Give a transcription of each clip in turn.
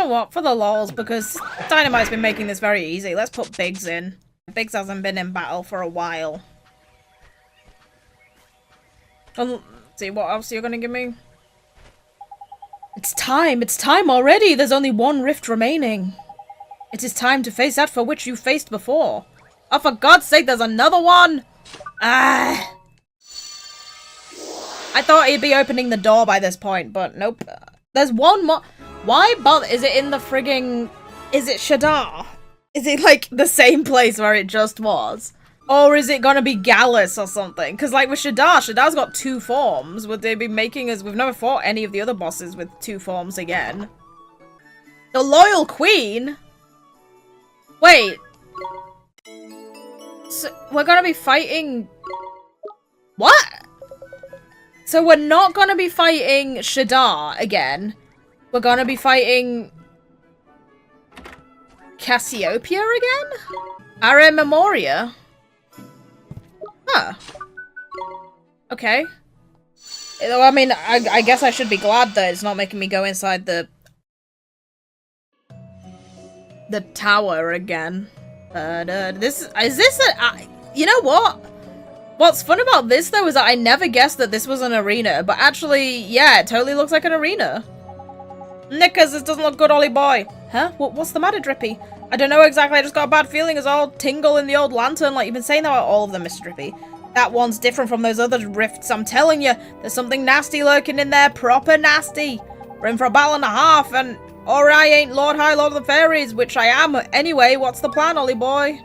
what? For the lols, because Dynamite's been making this very easy. Let's put Biggs in. Biggs hasn't been in battle for a while. Let's see, what else you're gonna give me? It's time already! There's only one rift remaining. It is time to face that for which you faced before. Oh, for God's sake, there's another one! Ah! I thought he'd be opening the door by this point, but nope. There's one more. Why bother? Is it in the frigging... Is it Shadar? Is it, like, the same place where it just was? Or is it gonna be Gallus or something? Because, like, with Shadar's got 2 forms. Would they be making us... We've never fought any of the other bosses with 2 forms again. The Loyal Queen? Wait. So, we're gonna be fighting... What? So we're not gonna be fighting Shadar again. We're gonna be fighting... Cassiopeia again? Are Memoria? Huh. Okay. I mean, I guess I should be glad that it's not making me go inside the tower again. You know what? What's fun about this, though, is that I never guessed that this was an arena, but actually, yeah, it totally looks like an arena. Knickers, this doesn't look good, Ollie boy. Huh? What's the matter, Drippy? I don't know exactly, I just got a bad feeling as all tingle in the old lantern, like you've been saying that about all of them, Mr. Drippy. That one's different from those other rifts, I'm telling you. There's something nasty lurking in there, proper nasty. We're in for a battle and a half, and... Or I ain't Lord High Lord of the Fairies, which I am. Anyway, what's the plan, Ollie boy?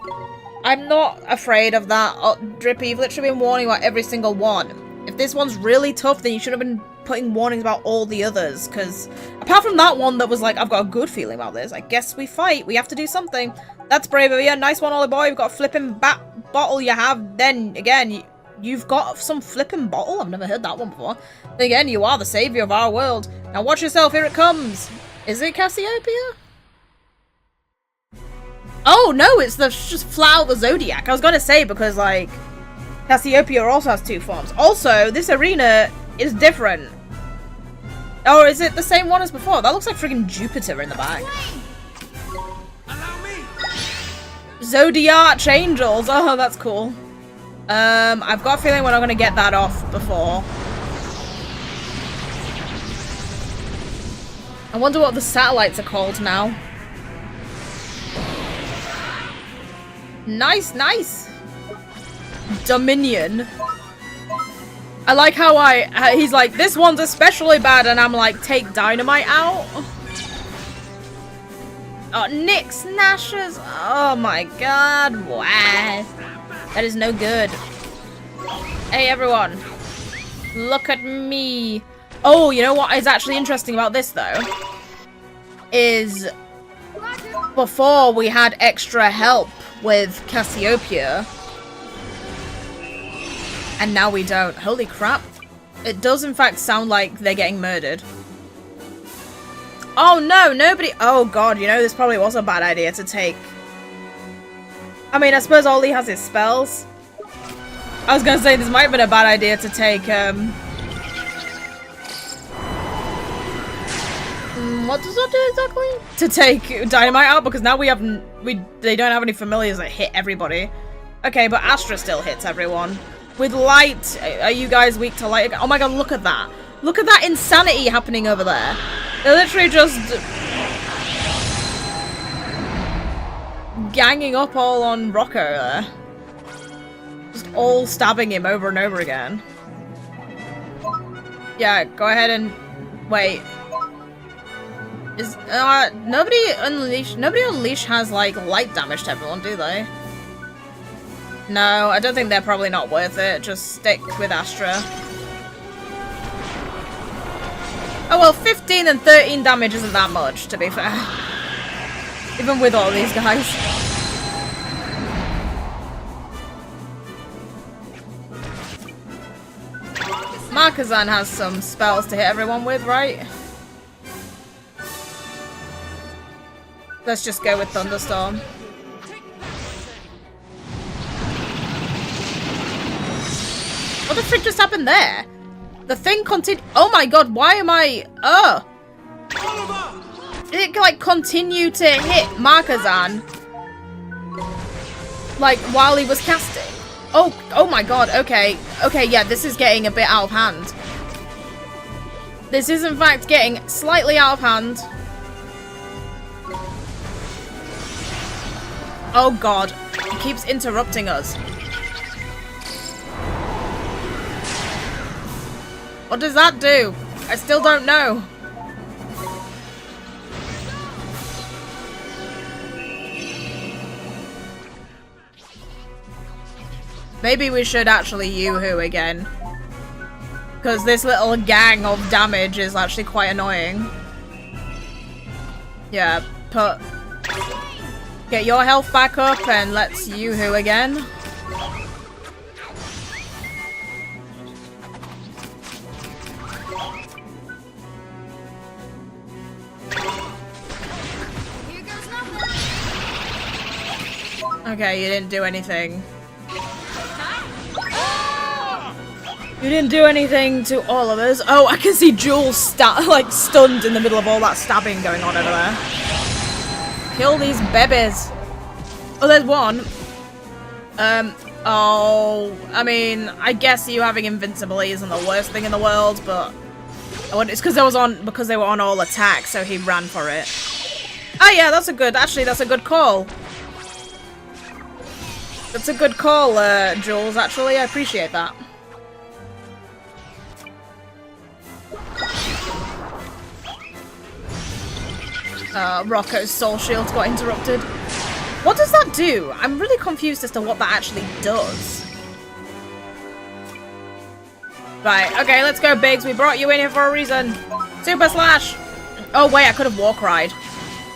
I'm not afraid of that. Oh, Drippy, you've literally been warning about every single one. If this one's really tough, then you should have been putting warnings about all the others, because apart from that one that was like, I've got a good feeling about this, I guess we fight. We have to do something. That's brave of you. Nice one, Ollie boy. You've got a flipping bottle you have. Then, again, you've got some flipping bottle? I've never heard that one before. Then again, you are the savior of our world. Now watch yourself. Here it comes. Is it Cassiopeia? Oh, no, it's just Flower the Zodiac. I was gonna say, because, like, Cassiopeia also has 2 forms. Also, this arena is different. Or is it the same one as before? That looks like friggin' Jupiter in the back. Zodiarchangels. Oh, that's cool. I've got a feeling we're not gonna get that off before. I wonder what the satellites are called now. Nice, nice. Dominion. I like how he's like, this one's especially bad, and I'm like, take Dynamite out. Oh, Nick's Nashers. Oh my god. Wow. That is no good. Hey, everyone. Look at me. Oh, you know what is actually interesting about this, though? Is before we had extra help with Cassiopeia. And now we don't. Holy crap. It does, in fact, sound like they're getting murdered. Oh, no, nobody... Oh, God, you know, this probably was a bad idea to take... I mean, I suppose Ollie has his spells. I was going to say, this might have been a bad idea to take, what does that do exactly? To take Dynamite out, because now they don't have any familiars that hit everybody. Okay, but Astra still hits everyone. With light, are you guys weak to light? Oh my god, look at that. Look at that insanity happening over there. They're literally just ganging up all on Rocco there. Just all stabbing him over and over again. Yeah, go ahead and... Wait. Is, nobody Unleash has, like, light damage to everyone, do they? No, I don't think they're probably not worth it. Just stick with Astra. Oh well, 15 and 13 damage isn't that much, to be fair. Even with all these guys. Markazan has some spells to hit everyone with, right? Let's just go with Thunderstorm. What the frick just happened there? The thing continued. Oh my god, why am I... Oh! It like continue to hit Markazan like while he was casting. Oh my god, okay. Okay, yeah, this is getting a bit out of hand. This is in fact getting slightly out of hand. Oh god, he keeps interrupting us. What does that do? I still don't know. Maybe we should actually Yoo-hoo again. Because this little gang of damage is actually quite annoying. Yeah, get your health back up and let's Yoo-hoo again. Okay, you didn't do anything. You didn't do anything to all of us. Oh, I can see Jules like stunned in the middle of all that stabbing going on over there. Kill these babies. Oh, there's one. Oh, I mean, I guess you having invincibility isn't the worst thing in the world, but it's because they were on all attack, so he ran for it. Oh yeah, that's a good call. That's a good call, Jules, actually. I appreciate that. Rocco's soul shield got interrupted. What does that do? I'm really confused as to what that actually does. Right, okay, let's go, Biggs. We brought you in here for a reason. Super Slash! Oh, wait, I could have War Cried.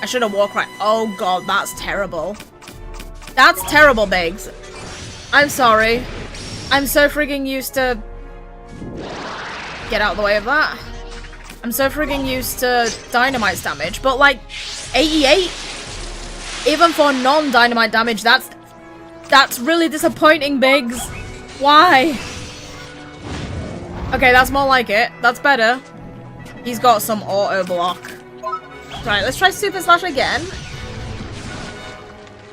I should have War Cried. Oh, God, that's terrible. That's terrible, Biggs. I'm sorry. I'm so frigging used to... Get out of the way of that. I'm so frigging used to Dynamite's damage, but like 88? Even for non-Dynamite damage, that's really disappointing, Biggs. Why? Okay, that's more like it. That's better. He's got some auto block. Right, let's try Super Slash again.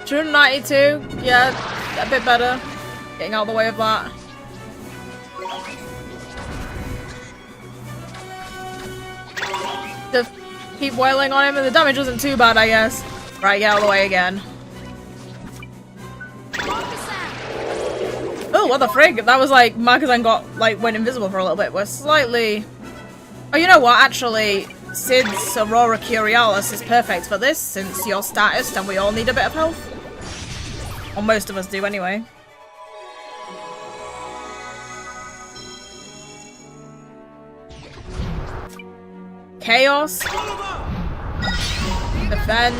292. Yeah, a bit better. Getting out of the way of that. Just keep wailing on him and the damage wasn't too bad, I guess. Right, get out of the way again. Oh, what the frig? That was like, Markazan went invisible for a little bit. We're slightly... Oh, you know what? Actually, Sid's Aurora Curialis is perfect for this, since you're statist and we all need a bit of health. Or most of us do, anyway. Chaos. Defend.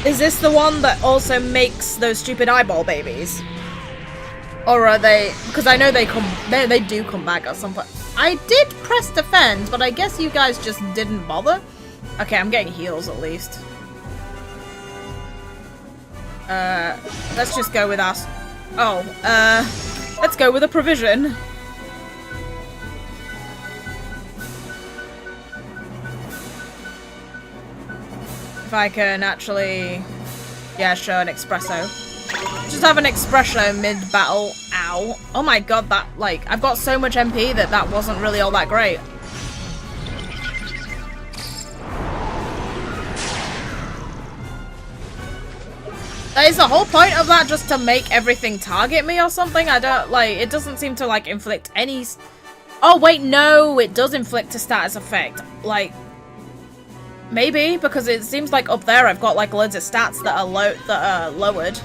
Is this the one that also makes those stupid eyeball babies? Or are they... Because I know they do come back at some point. I did press defend, but I guess you guys just didn't bother. Okay, I'm getting heals at least. Let's just go with us. Oh, let's go with a provision. If I can actually... Yeah, sure, an espresso. Just have an espresso mid-battle. Ow. Oh my god, that, like, I've got so much MP that wasn't really all that great. Is the whole point of that just to make everything target me or something? I don't, like, it doesn't seem to, like, inflict any... Oh, wait, no, it does inflict a status effect. Like... Maybe, because it seems like up there I've got like loads of stats that are lowered.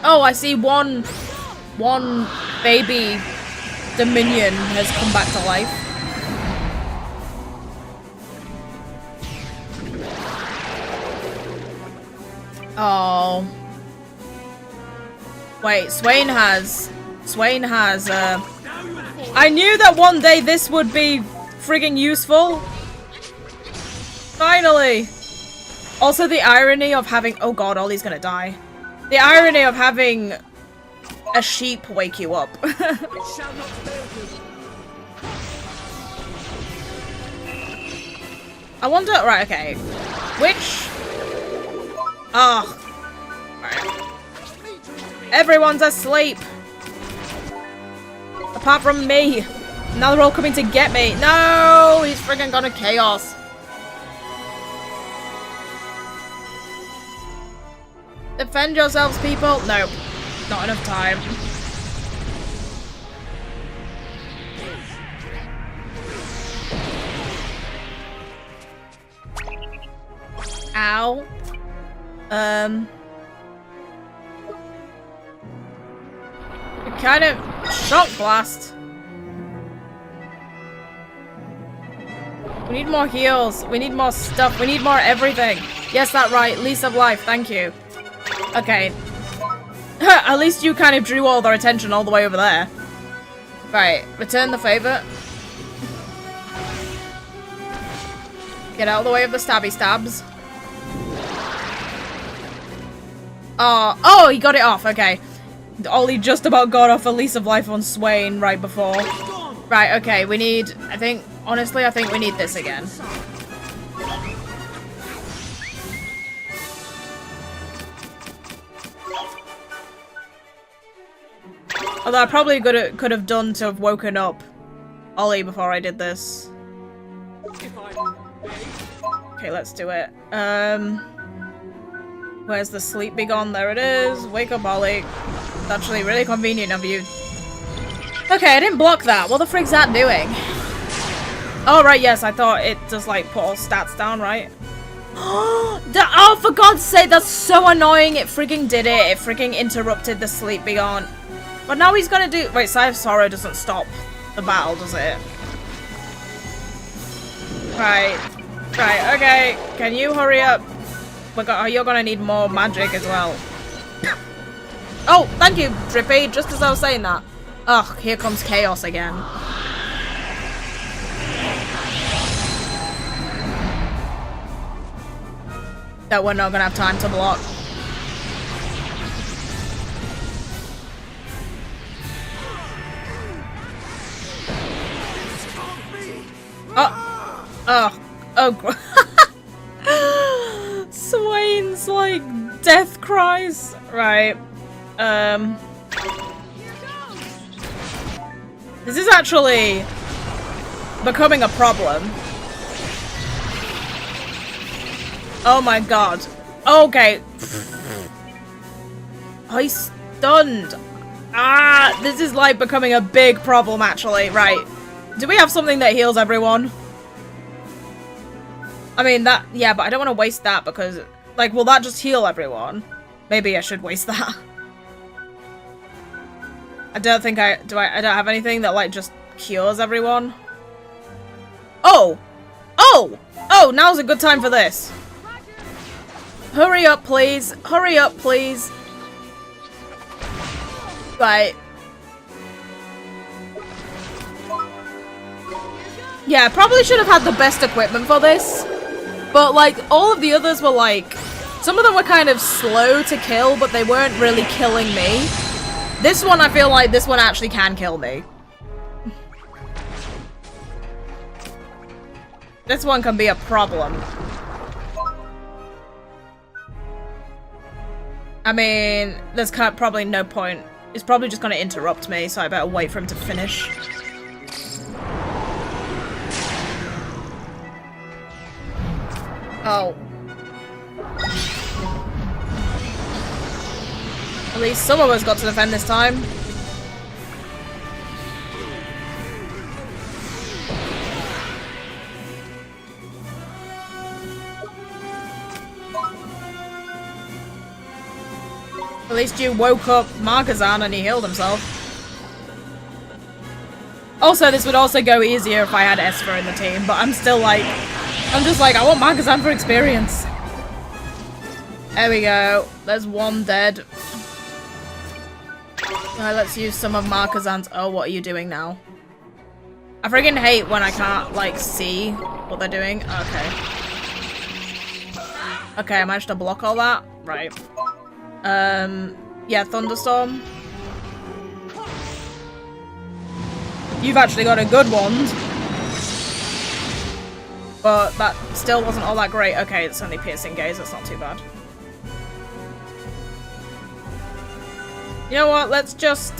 Oh, I see one baby Dominion has come back to life. Oh. Wait, Swain has, I knew that one day this would be frigging useful. Finally. Also the irony of having... Oh god, Ollie's gonna die. The irony of having a sheep wake you up. I wonder, right, okay. Which... Oh. Right. Everyone's asleep. Apart from me. Now they're all coming to get me. No! He's friggin' gone to chaos. Defend yourselves, people. Nope. Not enough time. Ow. Kind of shock blast. We need more heals. We need more stuff. We need more everything. Yes, that's right. Lease of life. Thank you. Okay. At least you kind of drew all their attention all the way over there. Right. Return the favor. Get out of the way of the stabby stabs. Oh, he got it off. Okay. Ollie just about got off a lease of life on Swain right before. Right, okay. We need... Honestly, I think we need this again. Although I probably could have done to have woken up Ollie before I did this. Okay, let's do it. Where's the sleep be gone? There it is. Wake up, Ollie. It's actually really convenient of you. Okay, I didn't block that. What the frig's that doing? Oh, right, yes, I thought it just, like, put all stats down, right? Oh, for God's sake, that's so annoying. It frigging did it. It frigging interrupted the sleep be gone. But now he's gonna do... Wait, Sigh of Sorrow doesn't stop the battle, does it? Right. Right, okay. Can you hurry up? You're gonna need more magic as well. Oh, thank you, Drippy. Just as I was saying that. Ugh, here comes chaos again. That we're not gonna have time to block. Oh, Swain's like death cries. Right. This is actually becoming a problem. Oh my god. Okay. Oh, he's stunned. Ah, this is like becoming a big problem actually. Right. Do we have something that heals everyone? I mean, that, yeah, but I don't want to waste that because, like, will that just heal everyone? Maybe I should waste that. I don't think I don't have anything that, like, just cures everyone. Oh! Oh! Oh, now's a good time for this. Hurry up, please. Hurry up, please. Right. Yeah, I probably should have had the best equipment for this. But, like, all of the others were, like... Some of them were kind of slow to kill, but they weren't really killing me. This one, I feel like this one actually can kill me. This one can be a problem. I mean, there's probably no point. It's probably just going to interrupt me, so I better wait for him to finish. Oh. At least some of us got to defend this time. At least you woke up Markazan and he healed himself. Also, this would also go easier if I had Esper in the team, but I'm still like... I'm just like, I want Markazan for experience. There we go. There's one dead. Alright, let's use some of Markazan's... Oh, what are you doing now? I friggin' hate when I can't, like, see what they're doing. Okay. Okay, I managed to block all that. Right. Yeah, Thunderstorm. You've actually got a good wand. But that still wasn't all that great. Okay, it's only piercing gaze, that's not too bad. You know what, let's just,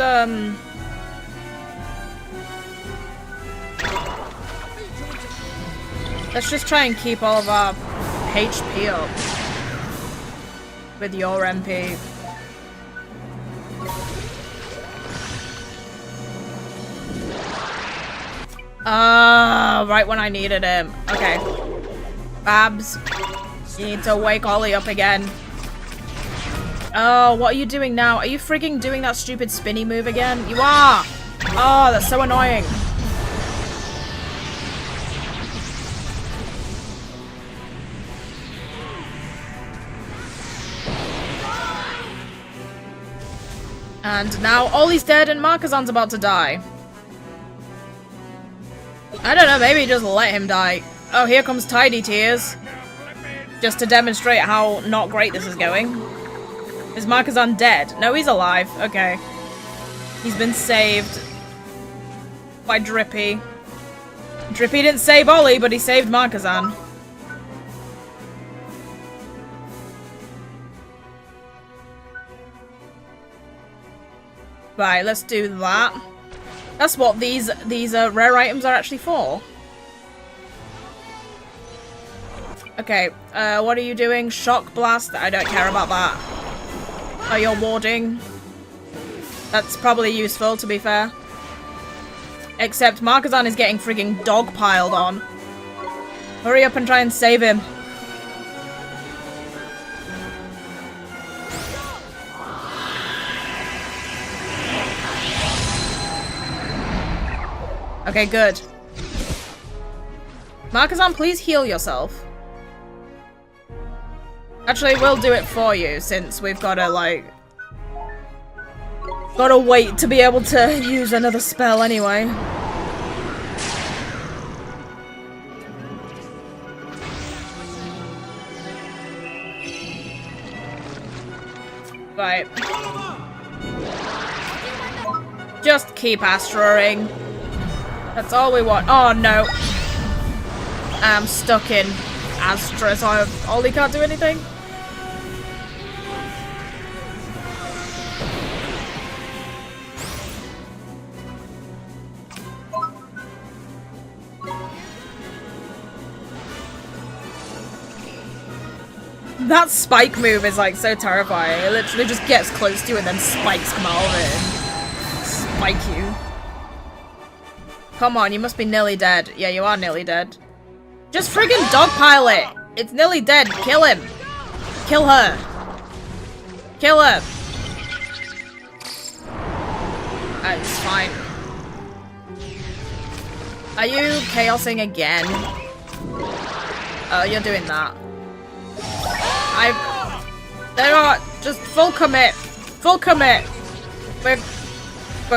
let's just try and keep all of our HP up with your MP. Right when I needed him. Okay. Babs, you need to wake Ollie up again. Oh, what are you doing now? Are you frigging doing that stupid spinny move again? You are! Oh, that's so annoying. And now Ollie's dead and Markazan's about to die. I don't know, maybe just let him die. Oh, here comes Tidy Tears. Just to demonstrate how not great this is going. Is Markazan dead? No, he's alive. Okay. He's been saved by Drippy. Drippy didn't save Ollie, but he saved Markazan. Right, let's do that. That's what these rare items are actually for. Okay, what are you doing? Shock Blast? I don't care about that. Oh, you're warding. That's probably useful, to be fair. Except Markazan is getting frigging dogpiled on. Hurry up and try and save him. Okay, good. Markazan, please heal yourself. Actually, we'll do it for you, since we've gotta, like... gotta wait to be able to use another spell anyway. Right. Just keep Astraing. That's all we want. Oh, no. I'm stuck in Astra, so Ollie can't do anything. That spike move is like so terrifying. It literally just gets close to you and then spikes come out of it and spike you. Come on, you must be nearly dead. Yeah, you are nearly dead. Just friggin' dogpile it! It's nearly dead. Kill him. Kill her. Kill her. It's fine. Are you chaosing again? Oh, you're doing that. They're not just full commit. Full commit. We're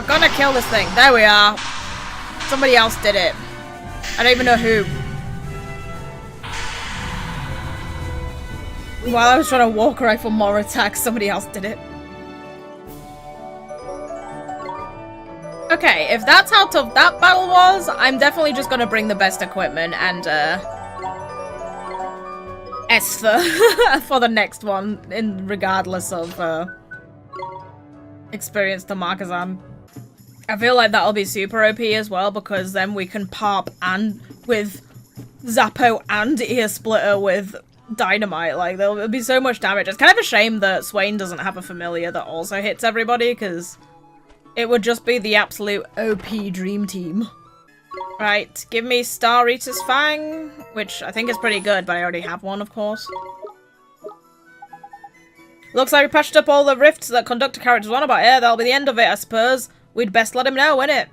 gonna kill this thing. There we are. Somebody else did it. I don't even know who. While I was trying to walk rifle more attacks, somebody else did it. Okay, if that's how tough that battle was, I'm definitely just gonna bring the best equipment and Esther for the next one, regardless of experience to Markazan. I feel like that'll be super OP as well, because then we can pop and with Zappo and Ear Splitter with Dynamite. Like, there'll be so much damage. It's kind of a shame that Swain doesn't have a familiar that also hits everybody, because it would just be the absolute OP dream team. Right, give me Star Eater's Fang, which I think is pretty good, but I already have one, of course. Looks like we patched up all the rifts that Conductor characters want about. Yeah, that'll be the end of it, I suppose. We'd best let him know, innit?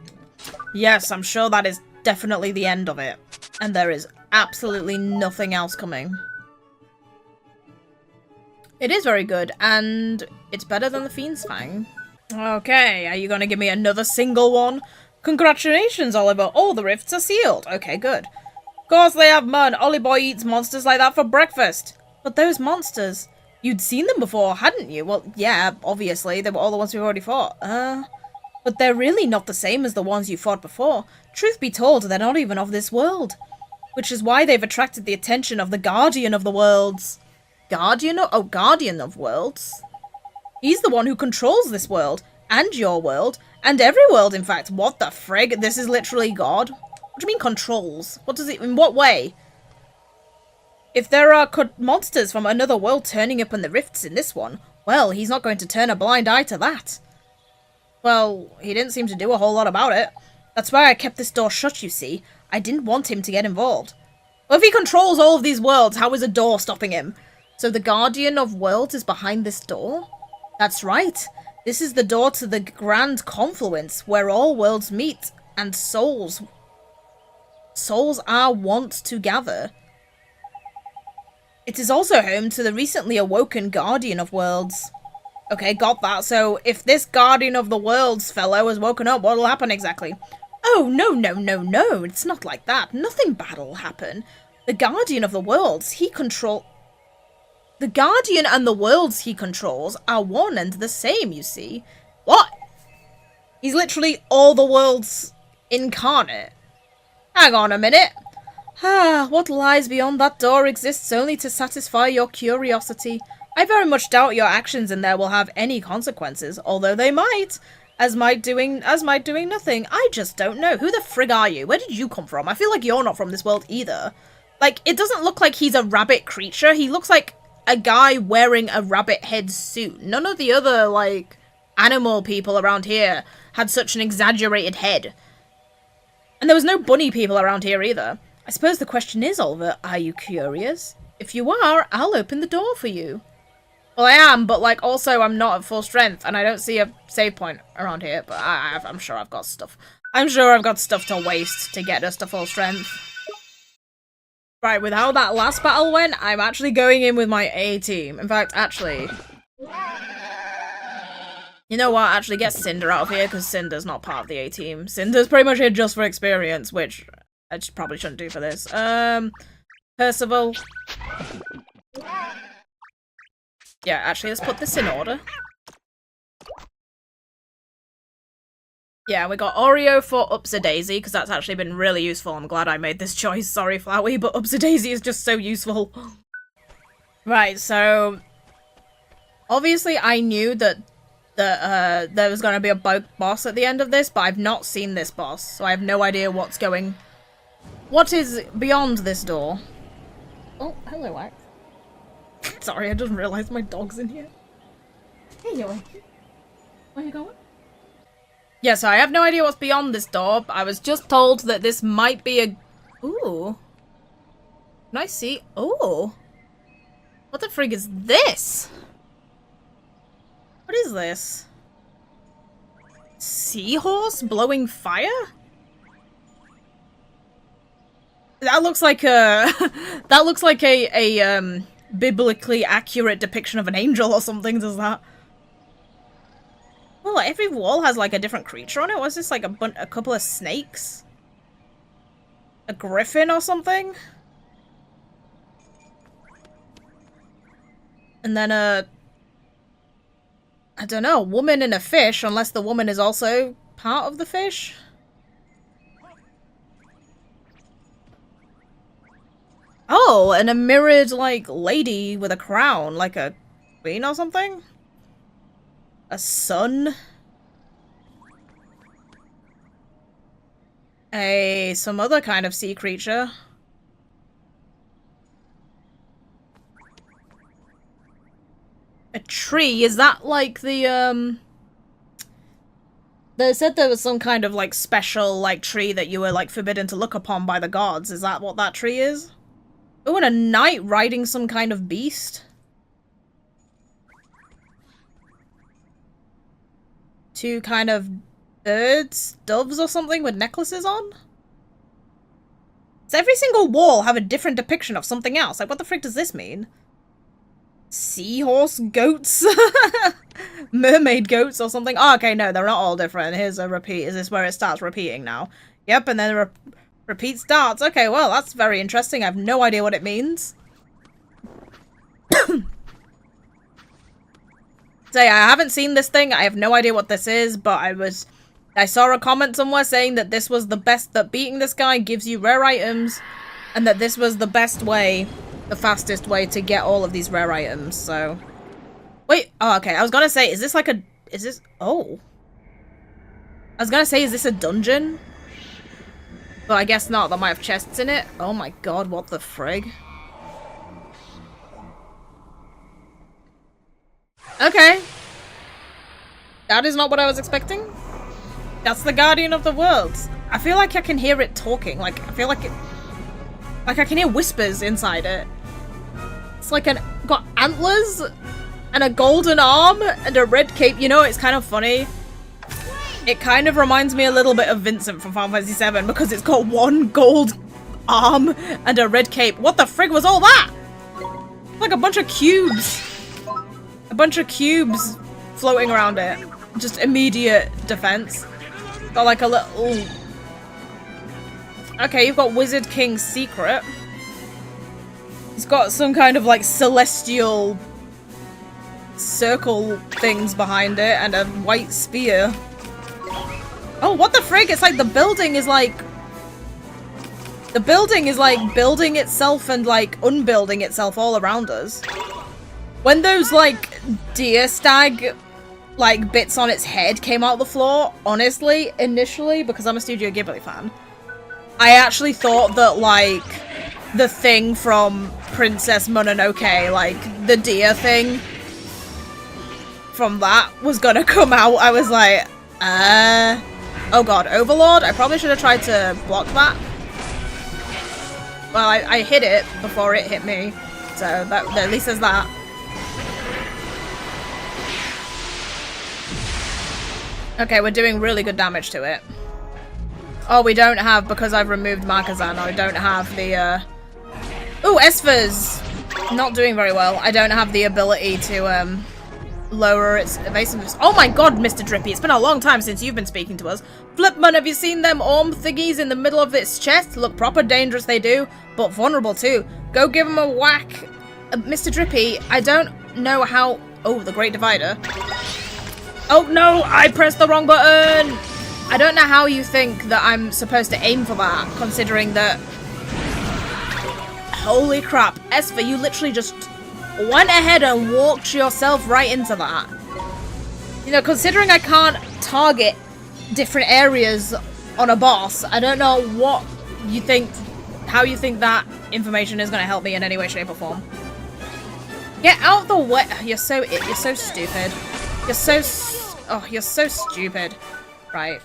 Yes, I'm sure that is definitely the end of it. And there is absolutely nothing else coming. It is very good, and it's better than the Fiend's Fang. Okay, are you gonna give me another single one? Congratulations, Oliver. All the rifts are sealed. Okay, good. Of course they have, man. Ollie boy eats monsters like that for breakfast. But those monsters, you'd seen them before, hadn't you? Well, yeah, obviously. They were all the ones we've already fought. But they're really not the same as the ones you fought before. Truth be told, they're not even of this world. which is why they've attracted the attention of the Guardian of the Worlds. Guardian of Worlds? He's the one who controls this world, and your world, and every world, in fact. What the frig? This is literally God? What do you mean controls? What does it, in what way? If there are monsters from another world turning up in the rifts in this one, well, he's not going to turn a blind eye to that. Well, he didn't seem to do a whole lot about it. That's why I kept this door shut, you see. I didn't want him to get involved. Well, if he controls all of these worlds, how is a door stopping him? So the Guardian of Worlds is behind this door? That's right. This is the door to the Grand Confluence, where all worlds meet, and souls are wont to gather. It is also home to the recently awoken Guardian of Worlds. Okay, got that. So, if this Guardian of the Worlds fellow has woken up, what'll happen exactly? Oh, no, it's not like that. Nothing bad will happen. The Guardian of the Worlds, the Guardian and the worlds he controls are one and the same, you see. What? He's literally all the worlds incarnate. Hang on a minute. What lies beyond that door exists only to satisfy your curiosity. I very much doubt your actions in there will have any consequences, although they might. As might doing nothing. I just don't know. Who the frig are you? Where did you come from? I feel like you're not from this world either. Like, it doesn't look like he's a rabbit creature. He looks like a guy wearing a rabbit head suit. None of the other, like, animal people around here had such an exaggerated head. And there was no bunny people around here either. I suppose the question is, Oliver, are you curious? If you are, I'll open the door for you. Well, I am, but, like, also I'm not at full strength, and I don't see a save point around here, but I'm sure I've got stuff. I'm sure I've got stuff to waste to get us to full strength. Right, with how that last battle went, I'm actually going in with my A team. In fact, actually... You know what? Actually, get Cinder out of here, because Cinder's not part of the A team. Cinder's pretty much here just for experience, which I just probably shouldn't do for this. Percival. Yeah, actually, let's put this in order. Yeah, we got Oreo for Upsadaisy, because that's actually been really useful. I'm glad I made this choice. Sorry, Flowey, but Upsadaisy is just so useful. Right, so... Obviously, I knew that there was going to be a boss at the end of this, but I've not seen this boss, so I have no idea what's going... What is beyond this door? Oh, hello, Wax. Sorry, I just realised my dog's in here. Hey, Yoey. Where you going? Yeah, so I have no idea what's beyond this door. I was just told that this might be a... Ooh. Can I see? Oh. What the frig is this? What is this? Seahorse blowing fire? That looks like a... that looks like a biblically accurate depiction of an angel or something, does that? Oh, every wall has like a different creature on it. What's this, like a couple of snakes? A griffin or something? And then I don't know, a woman and a fish, unless the woman is also part of the fish? Oh, and a mirrored, like, lady with a crown, like a queen or something? A sun? Some other kind of sea creature. A tree? Is that like the, They said there was some kind of, like, special, like, tree that you were, like, forbidden to look upon by the gods. Is that what that tree is? Oh, and a knight riding some kind of beast. Two kind of birds, doves or something with necklaces on? Does every single wall have a different depiction of something else? Like, what the frick does this mean? Seahorse goats? Mermaid goats or something? Oh, okay, no, they're not all different. Here's a repeat. Is this where it starts repeating now? Yep, and then repeat starts. Okay, well, that's very interesting. I have no idea what it means. So yeah, I haven't seen this thing. I have no idea what this is, but I saw a comment somewhere saying that this was the best, that beating this guy gives you rare items. And that this was the best way, the fastest way to get all of these rare items, so... Wait, oh, okay, I was gonna say, is this like a... Is this... Oh. I was gonna say, is this a dungeon? But I guess not, that might have chests in it. Oh my god, what the frig? Okay. That is not what I was expecting. That's the Guardian of the Worlds. I feel like I can hear it talking, like, I feel like it... Like, I can hear whispers inside it. It's like got antlers, and a golden arm, and a red cape. You know, it's kind of funny. It kind of reminds me a little bit of Vincent from Final Fantasy VII, because it's got one gold arm and a red cape. What the frig was all that? Like a bunch of cubes. A bunch of cubes floating around it. Just immediate defense. Got like a little... Okay, you've got Wizard King's secret. He's got some kind of like celestial circle things behind it and a white spear. Oh, what the frig? It's like the building is like... The building is like building itself and like unbuilding itself all around us. When those like deer stag like bits on its head came out the floor, honestly, initially, because I'm a Studio Ghibli fan, I actually thought that, like, the thing from Princess Mononoke, like, the deer thing from that was gonna come out. I was like, oh god, Overlord? I probably should have tried to block that. Well, I hit it before it hit me, so that at least there's that. Okay, we're doing really good damage to it. Oh, we don't have, because I've removed Markazan, I don't have the, Ooh, Esfer's not doing very well. I don't have the ability to, lower its evasiveness. Oh my god, Mr. Drippy, it's been a long time since you've been speaking to us. Flipman, have you seen them orm thingies in the middle of its chest? Look proper dangerous, they do, but vulnerable too. Go give them a whack. Mr. Drippy, I don't know how... Oh, the Great Divider. Oh no, I pressed the wrong button! I don't know how you think that I'm supposed to aim for that, considering that... Holy crap, Esper, you literally just went ahead and walked yourself right into that. You know, considering I can't target different areas on a boss, I don't know what you think, how you think that information is going to help me in any way, shape, or form. Get out the way! You're so stupid. You're so stupid. Right.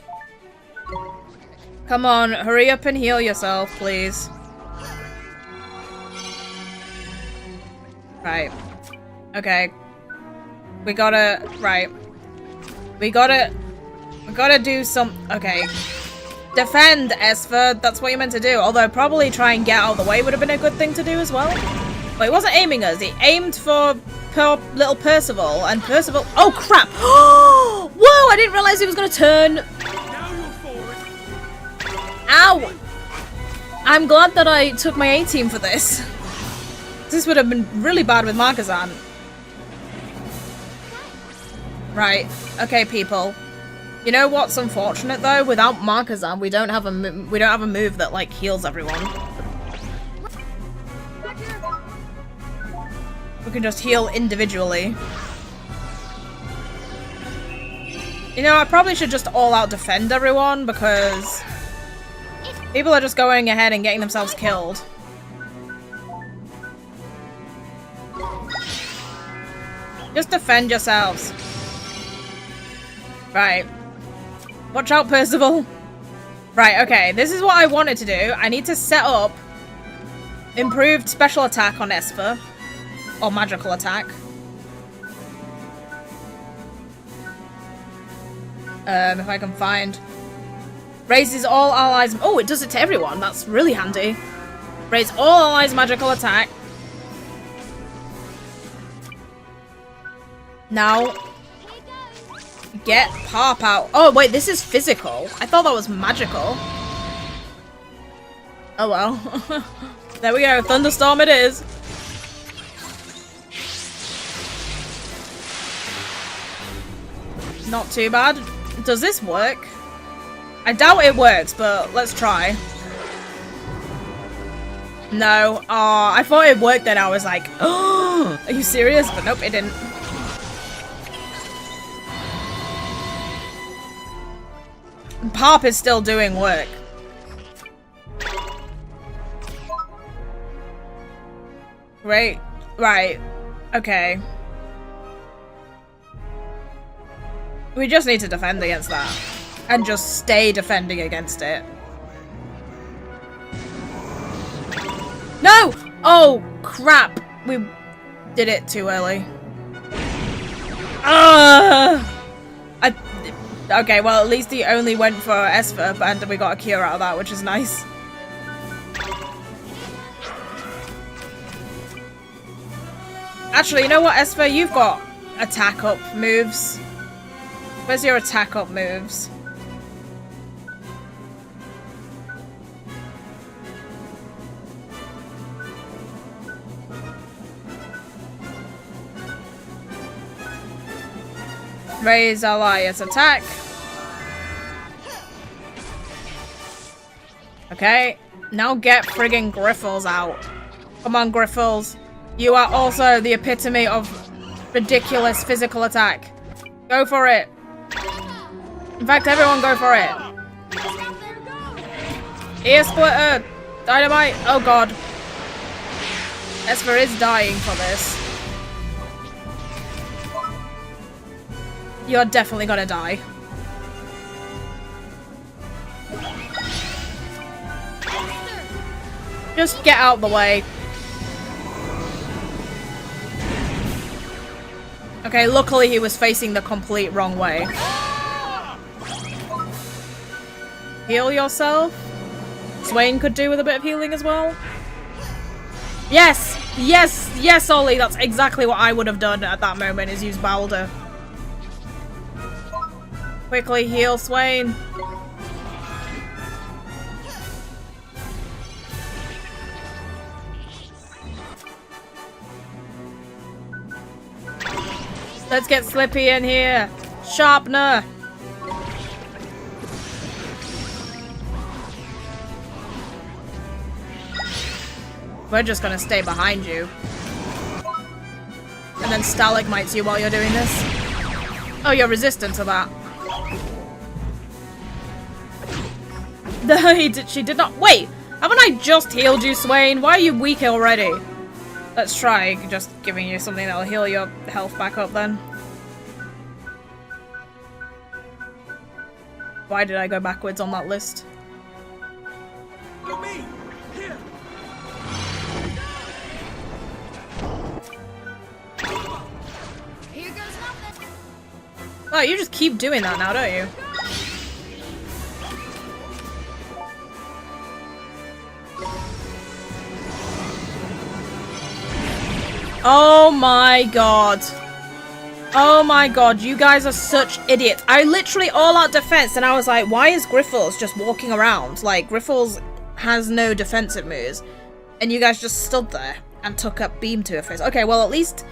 Come on, hurry up and heal yourself, please. Right. Okay. We gotta... Right. We gotta do some... Okay. Defend, Esper. That's what you meant to do. Although probably try and get out of the way would have been a good thing to do as well. But he wasn't aiming us. He aimed for little Percival. And Percival... Oh, crap! Whoa! I didn't realize he was gonna turn... Ow! I'm glad that I took my A-team for this. This would have been really bad with Markazan. Right. Okay, people. You know what's unfortunate though? Without Markazan, we don't have a move that like heals everyone. We can just heal individually. You know, I probably should just all-out defend everyone because people are just going ahead and getting themselves killed. Just defend yourselves. Right. Watch out, Percival. Right, okay. This is what I wanted to do. I need to set up improved special attack on Esper. Or magical attack. If I can find... Raises all allies... Oh, it does it to everyone. That's really handy. Raise all allies magical attack. Now, get Pop out. Oh, wait, this is physical. I thought that was magical. Oh, well. There we go. Thunderstorm it is. Not too bad. Does this work? I doubt it works, but let's try. No. Oh, I thought it worked then. I was like, oh, are you serious? But nope, it didn't. Pop is still doing work. Right. Right. Okay. We just need to defend against that. And just stay defending against it. No! Oh, crap. We did it too early. Okay, well, at least he only went for Esper, and we got a cure out of that, which is nice. Actually, you know what, Esper? You've got attack up moves. Where's your attack up moves? Raise Elias attack. Okay, now get friggin' Griffles out. Come on, Griffles. You are also the epitome of ridiculous physical attack. Go for it. In fact, everyone go for it. Ear splitter. Dynamite. Oh god. Esper is dying for this. You're definitely gonna die. Just get out the way. Okay, luckily he was facing the complete wrong way. Heal yourself. Swain could do with a bit of healing as well. Yes! Yes! Yes, Ollie! That's exactly what I would have done at that moment, is use Balder. Quickly heal Swain. Let's get Slippy in here. Sharpener. We're just gonna stay behind you. And then stalagmites you while you're doing this. Oh, you're resistant to that. She did not. Wait, haven't I just healed you, Swain? Why are you weak already? Let's try just giving you something that'll heal your health back up then. Why did I go backwards on that list? Oh, you just keep doing that now, don't you? Oh my god. Oh my god, you guys are such idiots. I literally all out defense and I was like, why is Griffles just walking around? Like, Griffles has no defensive moves. And you guys just stood there and took up beam to her face. Okay, well at least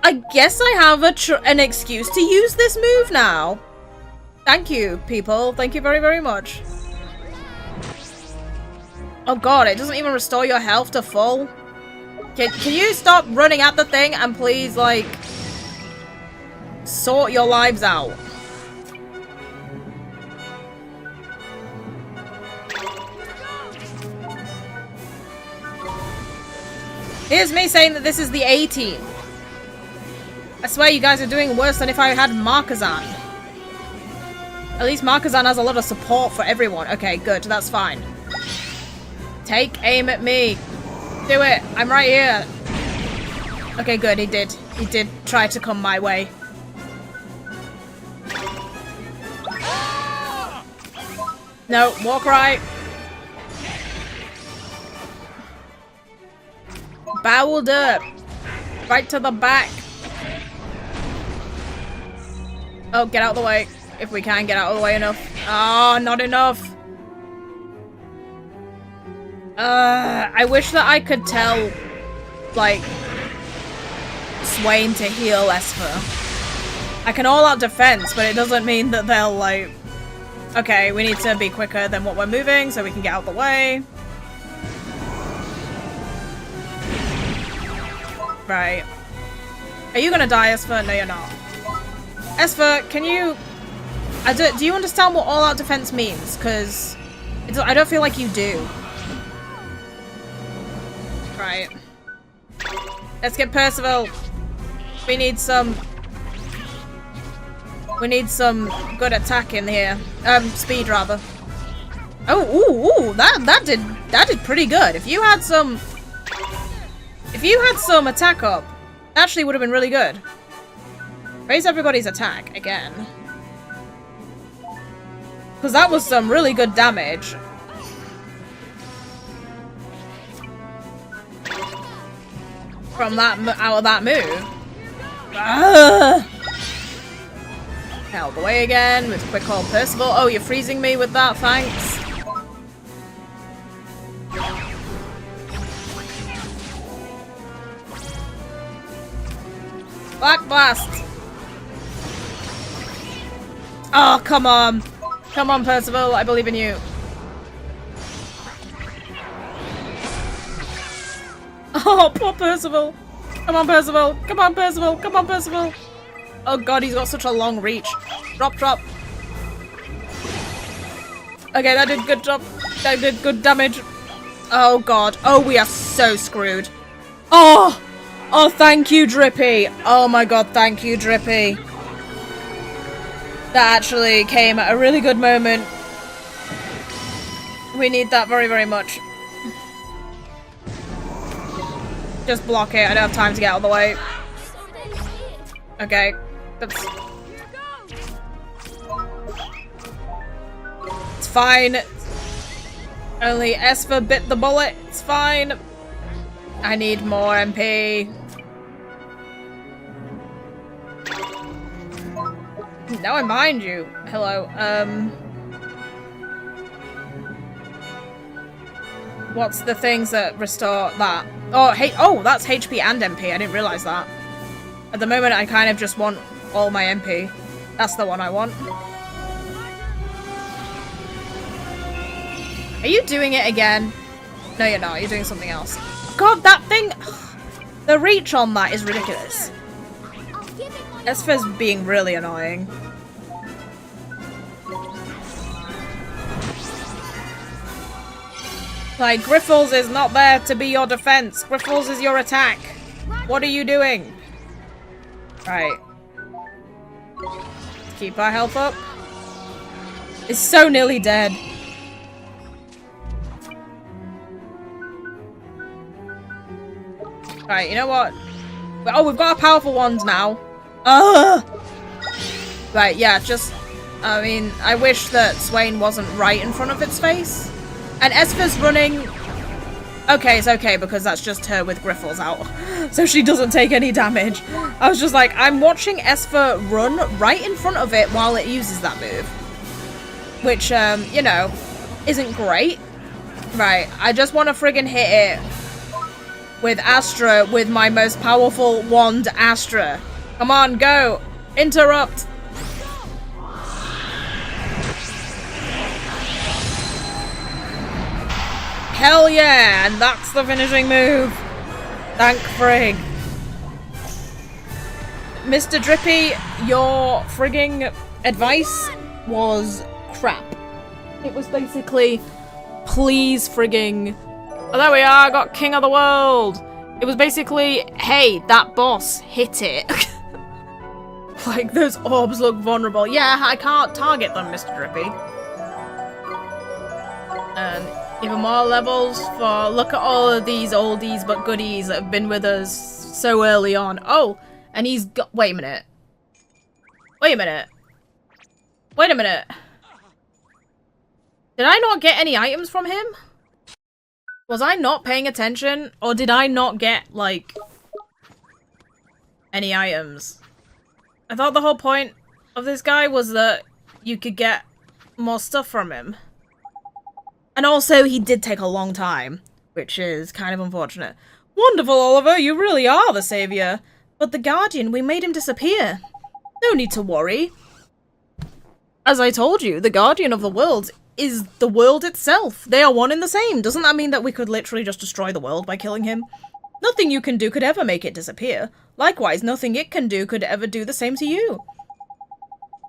I guess I have an excuse to use this move now. Thank you, people. Thank you very, very much. Oh god, it doesn't even restore your health to full. Can you stop running at the thing and please, like, sort your lives out? Here's me saying that this is the A team. I swear you guys are doing worse than if I had Markazan. At least Markazan has a lot of support for everyone. Okay, good. That's fine. Take aim at me. Do it. I'm right here. Okay, good. He did. He did try to come my way. No, walk right. Bowled up. Right to the back. Oh, get out of the way. If we can get out of the way enough. Oh, not enough. I wish that I could tell, like, Swain to heal Esper. I can all out defense, but it doesn't mean that they'll, like... Okay, we need to be quicker than what we're moving so we can get out of the way. Right. Are you gonna die, Esper? No, you're not. Esper, can you... do you understand what all-out defense means? Because I don't feel like you do. Right. Let's get Percival. We need some good attack in here. Speed rather. Oh, ooh, that did pretty good. If you had some attack up, that actually would have been really good. Raise everybody's attack again. Because that was some really good damage. From that, out of that move. Out of the way again with quick hold Percival. Oh, you're freezing me with that, thanks. Black Blast! Oh, come on! Come on, Percival, I believe in you. Oh, poor Percival! Come on, Percival! Come on, Percival! Come on, Percival! Oh god, he's got such a long reach. Drop, drop. Okay, that did good job. That did good damage. Oh god. Oh, we are so screwed. Oh! Oh, thank you, Drippy. Oh my god, thank you, Drippy. That actually came at a really good moment. We need that very, very much. Just block it. I don't have time to get out of the way. Okay. That's... It's fine. Only Esper bit the bullet. It's fine. I need more MP. Now I'm behind you. Hello. What's the things that restore that? Oh, hey. Oh, that's HP and MP. I didn't realize that. At the moment, I kind of just want all my MP. That's the one I want. Are you doing it again? No, you're not. You're doing something else. God, that thing... The reach on that is ridiculous. Esper's being really annoying. Like, Griffles is not there to be your defense. Griffles is your attack. What are you doing? Right. Keep our health up. It's so nearly dead. Right, you know what? Oh, we've got a powerful wand now. Ugh! Right, yeah, just... I mean, I wish that Swain wasn't right in front of its face. And Esper's running... Okay, it's okay, because that's just her with Griffles out. So she doesn't take any damage. I was just like, I'm watching Esper run right in front of it while it uses that move. Which, you know, isn't great. Right, I just want to friggin' hit it with Astra, with my most powerful wand, Astra. Come on, go! Interrupt! Hell yeah! And that's the finishing move! Thank frig. Mr. Drippy, your frigging advice was crap. It was basically, please frigging... Oh, there we are, got King of the World! It was basically, hey, that boss, hit it. Like, those orbs look vulnerable. Yeah, I can't target them, Mr. Drippy. And even more levels for, look at all of these oldies but goodies that have been with us so early on. Oh, and he's got, wait a minute. Wait a minute. Wait a minute. Did I not get any items from him? Was I not paying attention? Or did I not get, like, any items? I thought the whole point of this guy was that you could get more stuff from him. And also, he did take a long time, which is kind of unfortunate. Wonderful, Oliver, you really are the savior. But the Guardian, we made him disappear. No need to worry. As I told you, the Guardian of the Worlds is the world itself. They are one and the same. Doesn't that mean that we could literally just destroy the world by killing him? Nothing you can do could ever make it disappear. Likewise, nothing it can do could ever do the same to you.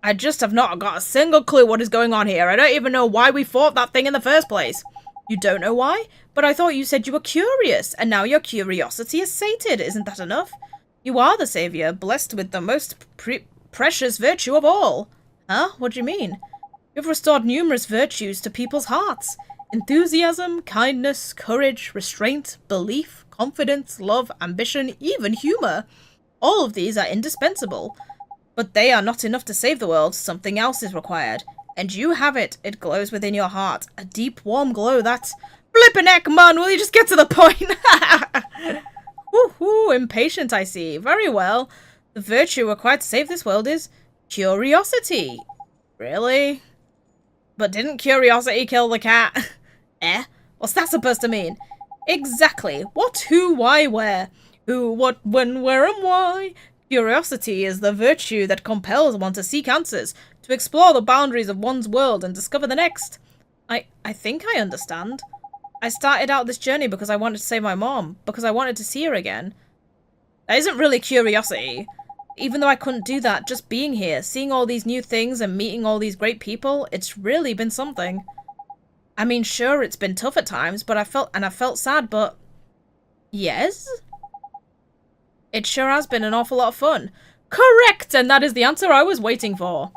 I just have not got a single clue what is going on here. I don't even know why we fought that thing in the first place. You don't know why? But I thought you said you were curious, and now your curiosity is sated. Isn't that enough? You are the savior, blessed with the most precious virtue of all. Huh? What do you mean? You've restored numerous virtues to people's hearts. Enthusiasm, kindness, courage, restraint, belief, confidence, love, ambition, even humor. All of these are indispensable. But they are not enough to save the world. Something else is required. And you have it. It glows within your heart. A deep, warm glow that... Flippin' heck, man! Will you just get to the point? Woohoo! Impatient, I see. Very well. The virtue required to save this world is... curiosity. Really? But didn't curiosity kill the cat? Eh? What's that supposed to mean? Exactly. What, who, why, where? Who, what, when, where, and why? Curiosity is the virtue that compels one to seek answers, to explore the boundaries of one's world and discover the next. I think I understand. I started out this journey because I wanted to save my mom, because I wanted to see her again. That isn't really curiosity. Even though I couldn't do that, just being here, seeing all these new things and meeting all these great people, it's really been something. I mean, sure, it's been tough at times, but I felt sad, but... Yes? It sure has been an awful lot of fun. Correct! And that is the answer I was waiting for.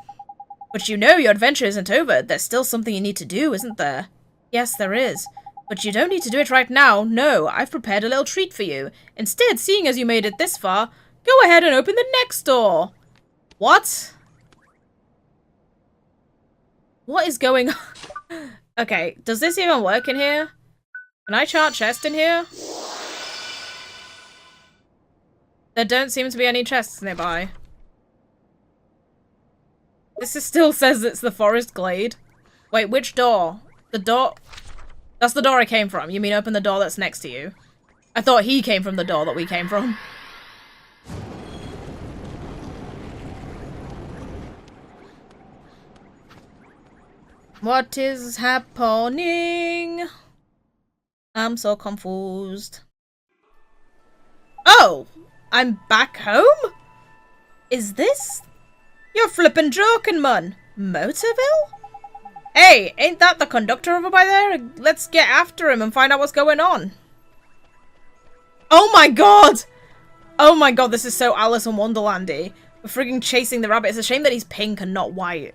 But you know your adventure isn't over. There's still something you need to do, isn't there? Yes, there is. But you don't need to do it right now. No, I've prepared a little treat for you. Instead, seeing as you made it this far, go ahead and open the next door. What? What is going on? Okay, does this even work in here? Can I chart chest in here? There don't seem to be any chests nearby. This still says it's the forest glade. Wait, which door? The door... That's the door I came from. You mean open the door that's next to you? I thought he came from the door that we came from. What is happening? I'm so confused. Oh! I'm back home? Is this... You're flippin' joking, man. Motorville? Hey, ain't that the conductor over by there? Let's get after him and find out what's going on. Oh my god! Oh my god, this is so Alice in Wonderlandy. We're frigging chasing the rabbit. It's a shame that he's pink and not white.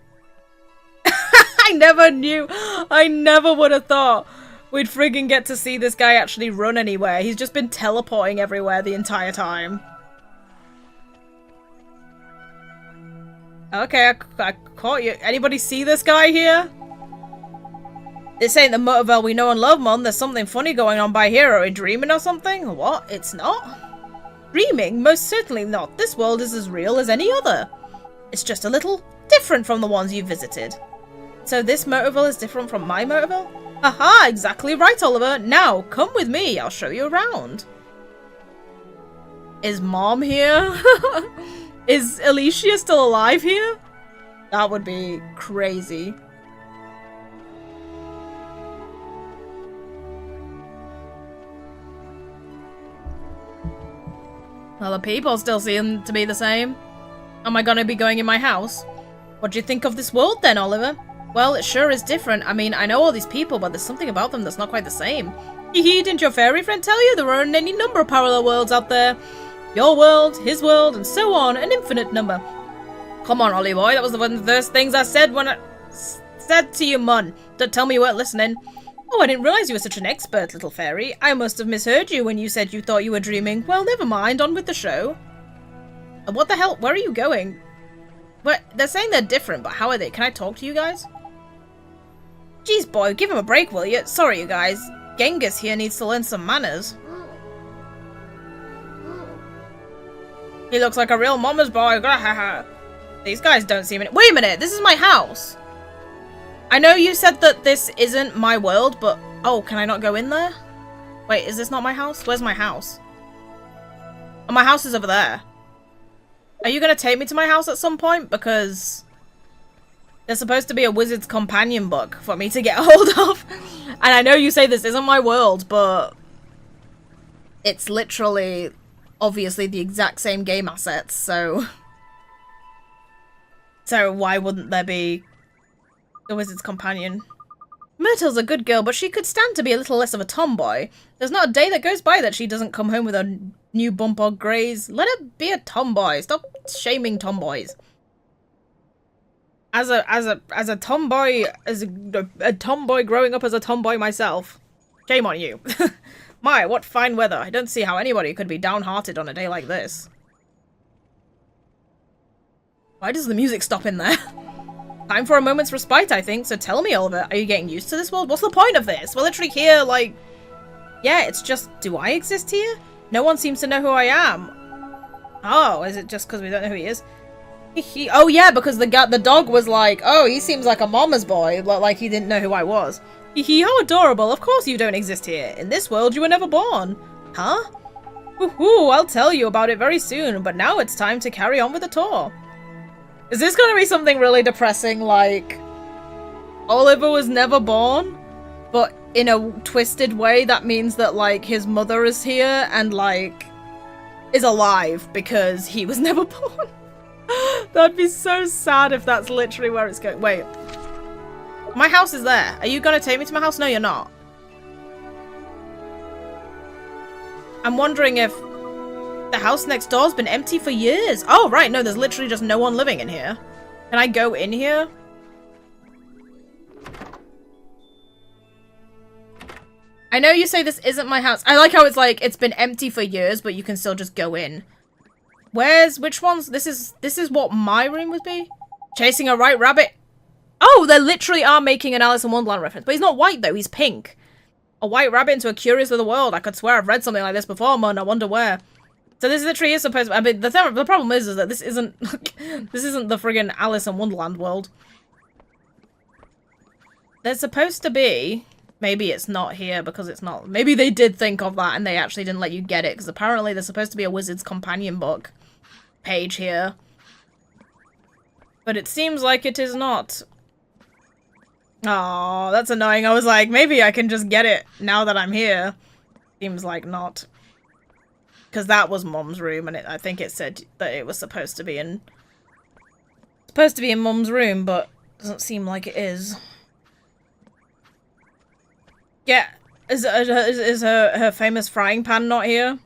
I never knew. I never would have thought we'd frigging get to see this guy actually run anywhere. He's just been teleporting everywhere the entire time. Okay, I caught you. Anybody see this guy here? This ain't the Motorville we know and love, Mum. There's something funny going on by here. Are we dreaming or something? What? It's not? Dreaming? Most certainly not. This world is as real as any other. It's just a little different from the ones you've visited. So this Motorville is different from my Motorville? Aha! Exactly right, Oliver. Now, come with me. I'll show you around. Is Mom here? Is Alicia still alive here? That would be crazy. Well, the people still seem to be the same. Am I gonna be going in my house? What do you think of this world then, Oliver? Well, it sure is different. I mean, I know all these people, but there's something about them that's not quite the same. Hee, didn't your fairy friend tell you there are any number of parallel worlds out there? Your world, his world, and so on, an infinite number. Come on, Ollie boy, that was one of the first things I said when I said to you, Mun. Don't tell me you weren't listening. Oh, I didn't realize you were such an expert, little fairy. I must have misheard you when you said you thought you were dreaming. Well, never mind, on with the show. What the hell? Where are you going? What? They're saying they're different, but how are they? Can I talk to you guys? Jeez, boy, give him a break, will you? Sorry, you guys. Genghis here needs to learn some manners. He looks like a real mama's boy. These guys don't seem... Wait a minute, this is my house. I know you said that this isn't my world, but... Oh, can I not go in there? Wait, is this not my house? Where's my house? Oh, my house is over there. Are you going to take me to my house at some point? Because... there's supposed to be a wizard's companion book for me to get hold of. And I know you say this isn't my world, but... It's literally, obviously, the exact same game assets, so... So why wouldn't there be the Wizard's Companion? Myrtle's a good girl, but she could stand to be a little less of a tomboy. There's not a day that goes by that she doesn't come home with a new bump or graze. Let her be a tomboy. Stop shaming tomboys. As a tomboy, a tomboy growing up as a tomboy myself, shame on you. My, what fine weather. I don't see how anybody could be downhearted on a day like this. Why does the music stop in there? Time for a moment's respite, I think, so tell me, Oliver, are you getting used to this world? What's the point of this? We're literally here, like... Yeah, it's just, do I exist here? No one seems to know who I am. Oh, is it just because we don't know who he is? Oh yeah, because the dog was like, oh, he seems like a mama's boy, like he didn't know who I was. How adorable, of course you don't exist here. In this world, you were never born. Huh? Woohoo, I'll tell you about it very soon, but now it's time to carry on with the tour. Is this gonna be something really depressing, like... Oliver was never born, but in a twisted way that means that, like, his mother is here and, like, is alive because he was never born? That'd be so sad if that's literally where it's going. Wait. My house is there. Are you gonna take me to my house? No, you're not. I'm wondering if the house next door's been empty for years. Oh, right. No, there's literally just no one living in here. Can I go in here? I know you say this isn't my house. I like how it's like, it's been empty for years, but you can still just go in. Which ones? This is what my room would be? Chasing a white rabbit. Oh, they literally are making an Alice in Wonderland reference. But he's not white, though. He's pink. A white rabbit into a curious little world. I could swear I've read something like this before, man. I wonder where. So this literally is supposed to... I mean, the problem is that this isn't... this isn't the friggin' Alice in Wonderland world. There's supposed to be... Maybe it's not here because it's not... Maybe they did think of that and they actually didn't let you get it. Because apparently there's supposed to be a Wizard's Companion book page here. But it seems like it is not. Oh, that's annoying. I was like, maybe I can just get it now that I'm here. Seems like not. Because that was Mum's room, and I think it said that it was supposed to be in... Mum's room, but doesn't seem like it is. Yeah, is her famous frying pan not here?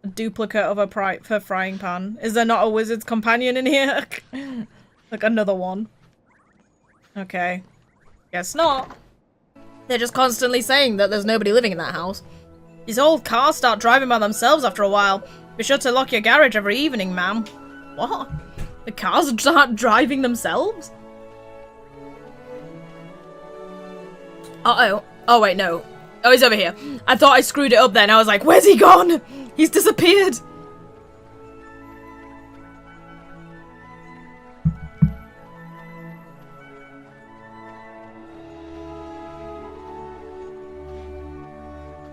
A duplicate of her frying pan. Is there not a Wizard's Companion in here? Like another one. Okay. Guess not. They're just constantly saying that there's nobody living in that house. These old cars start driving by themselves after a while. Be sure to lock your garage every evening, ma'am. What? The cars start driving themselves? Uh-oh. Oh, wait, no. Oh, he's over here. I thought I screwed it up then. I was like, where's he gone? He's disappeared.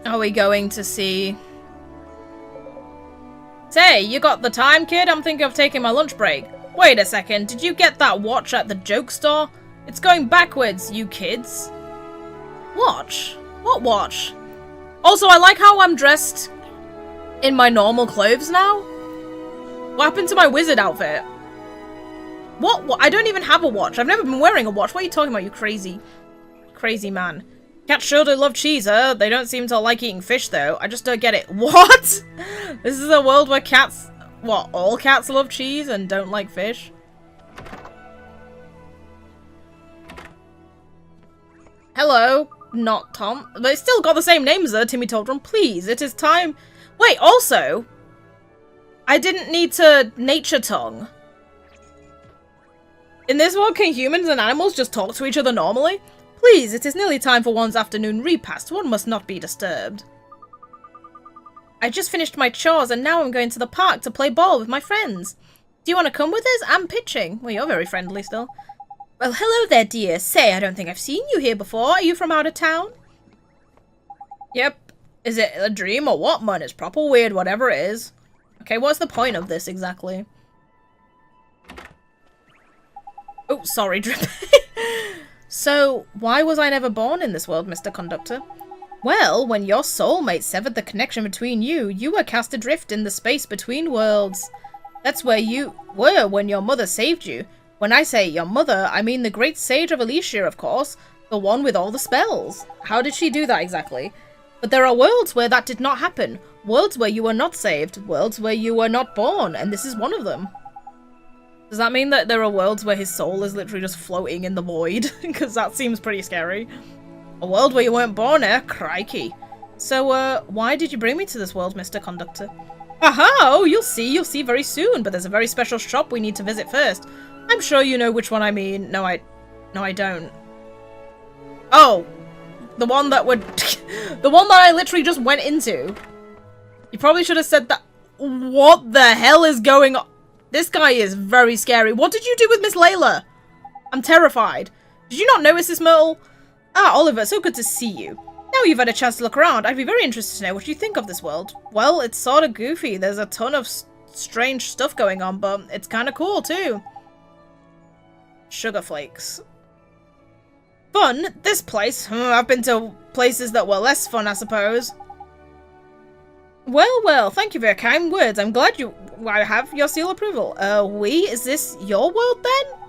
Are we going to see... Say, you got the time, kid? I'm thinking of taking my lunch break. Wait a second. Did you get that watch at the joke store? It's going backwards, you kids. Watch? What watch? Also, I like how I'm dressed in my normal clothes now. What happened to my wizard outfit? What? I don't even have a watch. I've never been wearing a watch. What are you talking about, you crazy man? Cats sure do love cheese, huh? They don't seem to like eating fish, though. I just don't get it. What? This is a world where cats... What, all cats love cheese and don't like fish? Hello. Not Tom. But it's still got the same name as her, Timmy Toldrum. Please, it is time... Wait, also... I didn't need to nature tongue. In this world, can humans and animals just talk to each other normally? Please, it is nearly time for one's afternoon repast. One must not be disturbed. I just finished my chores and now I'm going to the park to play ball with my friends. Do you want to come with us? I'm pitching. Well, you're very friendly still. Well, hello there, dear. Say, I don't think I've seen you here before. Are you from out of town? Yep. Is it a dream or what, man? It's proper weird, whatever it is. Okay, what's the point of this exactly? Oh, sorry, Drip. So, why was I never born in this world, Mr. Conductor? Well, when your soulmate severed the connection between you, you were cast adrift in the space between worlds. That's where you were when your mother saved you. When I say your mother, I mean the great sage of Alicia, of course. The one with all the spells. How did she do that exactly? But there are worlds where that did not happen. Worlds where you were not saved. Worlds where you were not born. And this is one of them. Does that mean that there are worlds where his soul is literally just floating in the void? Because that seems pretty scary. A world where you weren't born, eh? Crikey. So, why did you bring me to this world, Mr. Conductor? Aha! Oh, you'll see very soon, but there's a very special shop we need to visit first. I'm sure you know which one I mean. No, I don't. Oh! The one that would... the one that I literally just went into. You probably should have said that. What the hell is going on? This guy is very scary. What did you do with Miss Layla? I'm terrified. Did you not notice this, Myrtle? Ah, Oliver, so good to see you. Now you've had a chance to look around, I'd be very interested to know what you think of this world. Well, it's sort of goofy. There's a ton of strange stuff going on, but it's kind of cool, too. Sugar flakes. Fun? This place? I've been to places that were less fun, I suppose. Well, thank you for your kind words. I'm glad I have your seal approval. Is this your world, then?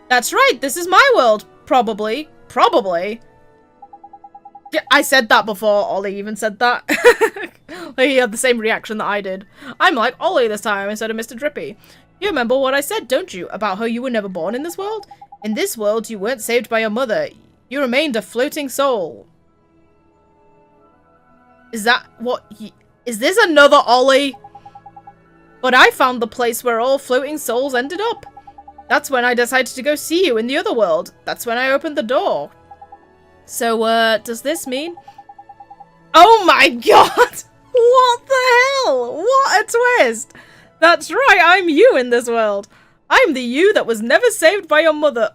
That's right, this is my world. Probably. Yeah, I said that before Ollie even said that. He had the same reaction that I did. I'm like Ollie this time instead of Mr. Drippy. You remember what I said, don't you? About how you were never born in this world? In this world, you weren't saved by your mother. You remained a floating soul. Is that what is this another Ollie? But I found the place where all floating souls ended up. That's when I decided to go see you in the other world. That's when I opened the door. So, does this mean... Oh my god! What the hell? What a twist! That's right, I'm you in this world. I'm the you that was never saved by your mother.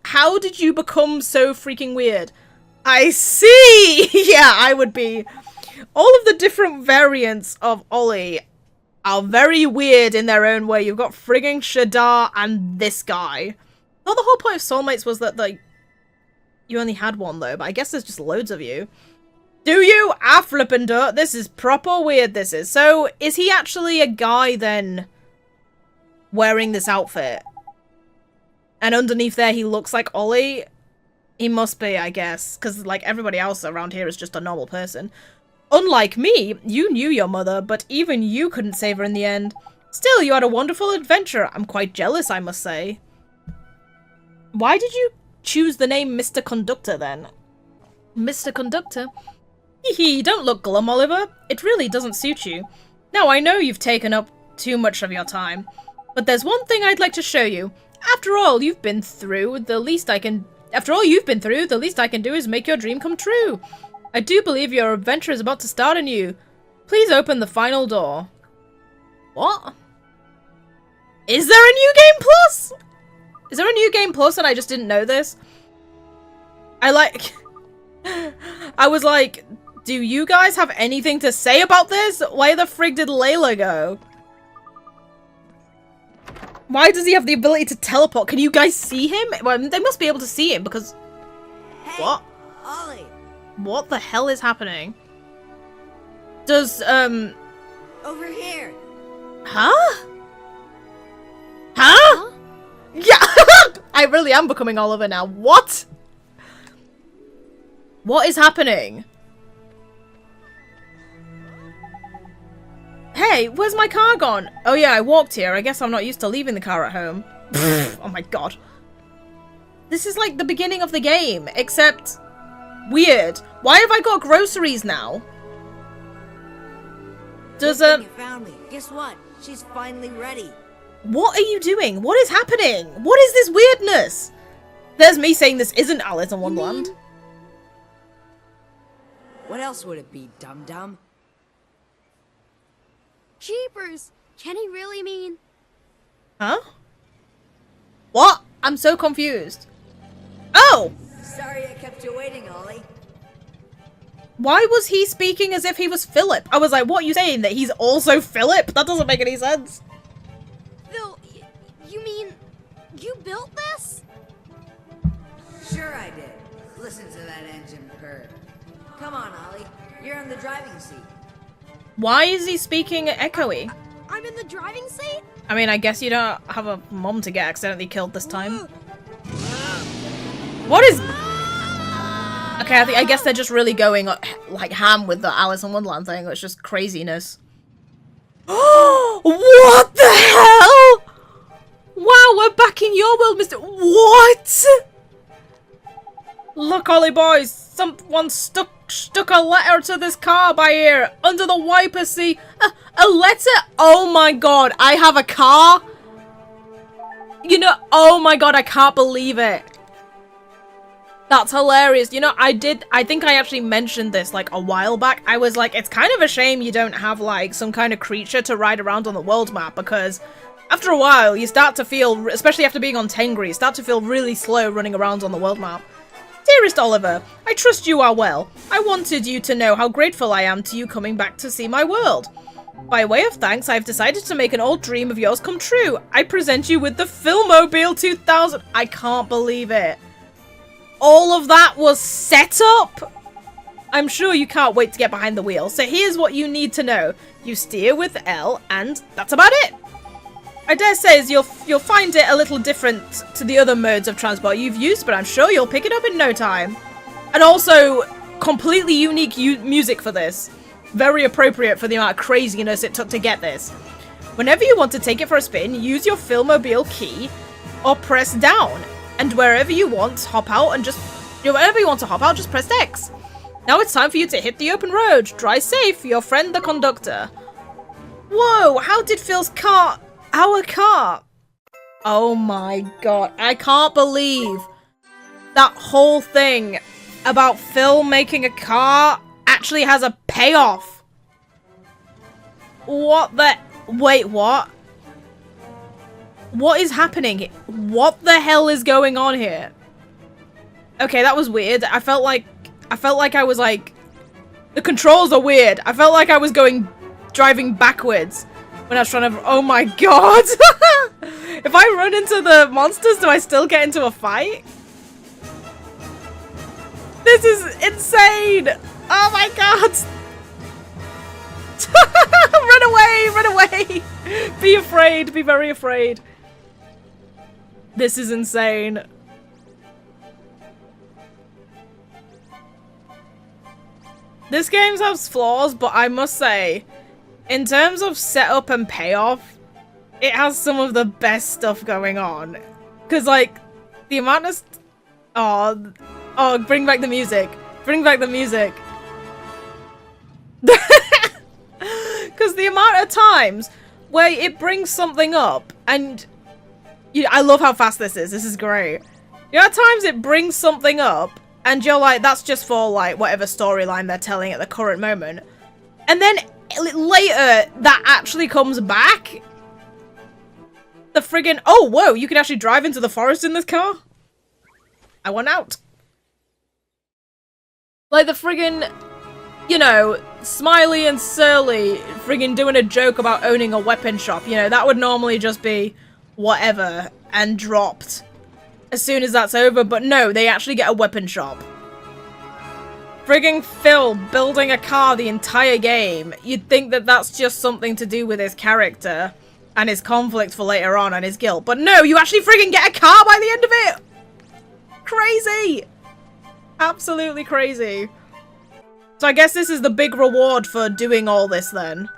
How did you become so freaking weird? I see! Yeah, I would be. All of the different variants of Ollie are very weird in their own way. You've got frigging Shadar and this guy. Well, the whole point of soulmates was that, like, you only had one, though, but I guess there's just loads of you. Do you? Ah, flippin' duh. This is proper weird, this is. So, is he actually a guy, then, wearing this outfit? And underneath there, he looks like Ollie? He must be, I guess, because, like, everybody else around here is just a normal person. Unlike me, you knew your mother, but even you couldn't save her in the end. Still, you had a wonderful adventure. I'm quite jealous, I must say. Why did you choose the name Mr. Conductor, then? Mr. Conductor? Hee, don't look glum, Oliver. It really doesn't suit you. Now, I know you've taken up too much of your time, but there's one thing I'd like to show you. After all you've been through, the least I can do is make your dream come true. I do believe your adventure is about to start anew. Please open the final door. What? Is there a new game plus? Is there a new game plus and I just didn't know this? I was like, do you guys have anything to say about this? Where the frig did Layla go? Why does he have the ability to teleport? Can you guys see him? Well, they must be able to see him because... Hey, what? Ollie. What the hell is happening? Does, Over here. Huh? Huh? Yeah! I really am becoming Oliver now. What? What is happening? Hey, where's my car gone? Oh yeah, I walked here. I guess I'm not used to leaving the car at home. Oh my god. This is like the beginning of the game, except weird. Why have I got groceries now? Does You found me. Guess what? She's finally ready. What are you doing? What is happening? What is this weirdness? There's me saying this isn't Alice in Wonderland. What else would it be, dum-dum? Jeepers! Can he really mean? Huh? What? I'm so confused. Oh! Sorry I kept you waiting, Ollie. Why was he speaking as if he was Philip? I was like, what are you saying? That he's also Philip? That doesn't make any sense. Phil, you mean you built this? Sure I did. Listen to that engine purr. Come on, Ollie. You're in the driving seat. Why is he speaking echoey? I'm in the driving seat? I mean, I guess you don't have a mom to get accidentally killed this time. What is... Okay, I guess they're just really going like ham with the Alice in Wonderland thing. It's just craziness. What the hell? Wow, we're back in your world, Mr. What? Look, Ollie boys, someone stuck a letter to this car by here. Under the wiper, see? A letter? Oh my god, I have a car? You know, oh my god, I can't believe it. That's hilarious. You know, I think I actually mentioned this like a while back. I was like, it's kind of a shame you don't have like some kind of creature to ride around on the world map, because after a while you start to feel, especially after being on Tengri, you start to feel really slow running around on the world map. Dearest Oliver, I trust you are well. I wanted you to know how grateful I am to you coming back to see my world. By way of thanks, I've decided to make an old dream of yours come true. I present you with the Filmobile 2000. I can't believe it. All of that was set up? I'm sure you can't wait to get behind the wheel, so here's what you need to know. You steer with L, and that's about it. I dare say you'll find it a little different to the other modes of transport you've used, but I'm sure you'll pick it up in no time. And also, completely unique music for this. Very appropriate for the amount of craziness it took to get this. Whenever you want to take it for a spin, use your Filmobile key or press down. And wherever you want to hop out, just press X. Now it's time for you to hit the open road. Drive safe, your friend the conductor. Whoa, how did Phil's car... Our car? Oh my god, I can't believe that whole thing about Phil making a car actually has a payoff. What the... Wait, what? What is happening here? What the hell is going on here? Okay, that was weird. I felt like I was like... The controls are weird. I felt like I was driving backwards when I was trying to... Oh my god! If I run into the monsters, do I still get into a fight? This is insane! Oh my god! Run away! Run away! Be afraid! Be very afraid. This is insane. This game has flaws, but I must say, in terms of setup and payoff, it has some of the best stuff going on. Because, like, the amount of... Oh, bring back the music. Bring back the music. Because the amount of times where it brings something up, and... I love how fast this is. This is great. You know, at times it brings something up, and you're like, that's just for, like, whatever storyline they're telling at the current moment. And then later, that actually comes back. The friggin... Oh, whoa, you can actually drive into the forest in this car? I want out. Like, the friggin... You know, Smiley and Surly friggin' doing a joke about owning a weapon shop. You know, that would normally just be whatever and dropped as soon as that's over. But no, they actually get a weapon shop. Friggin' Phil building a car the entire game. You'd think that that's just something to do with his character and his conflict for later on and his guilt. But no, you actually friggin' get a car by the end of it! Crazy! Absolutely crazy. So I guess this is the big reward for doing all this then.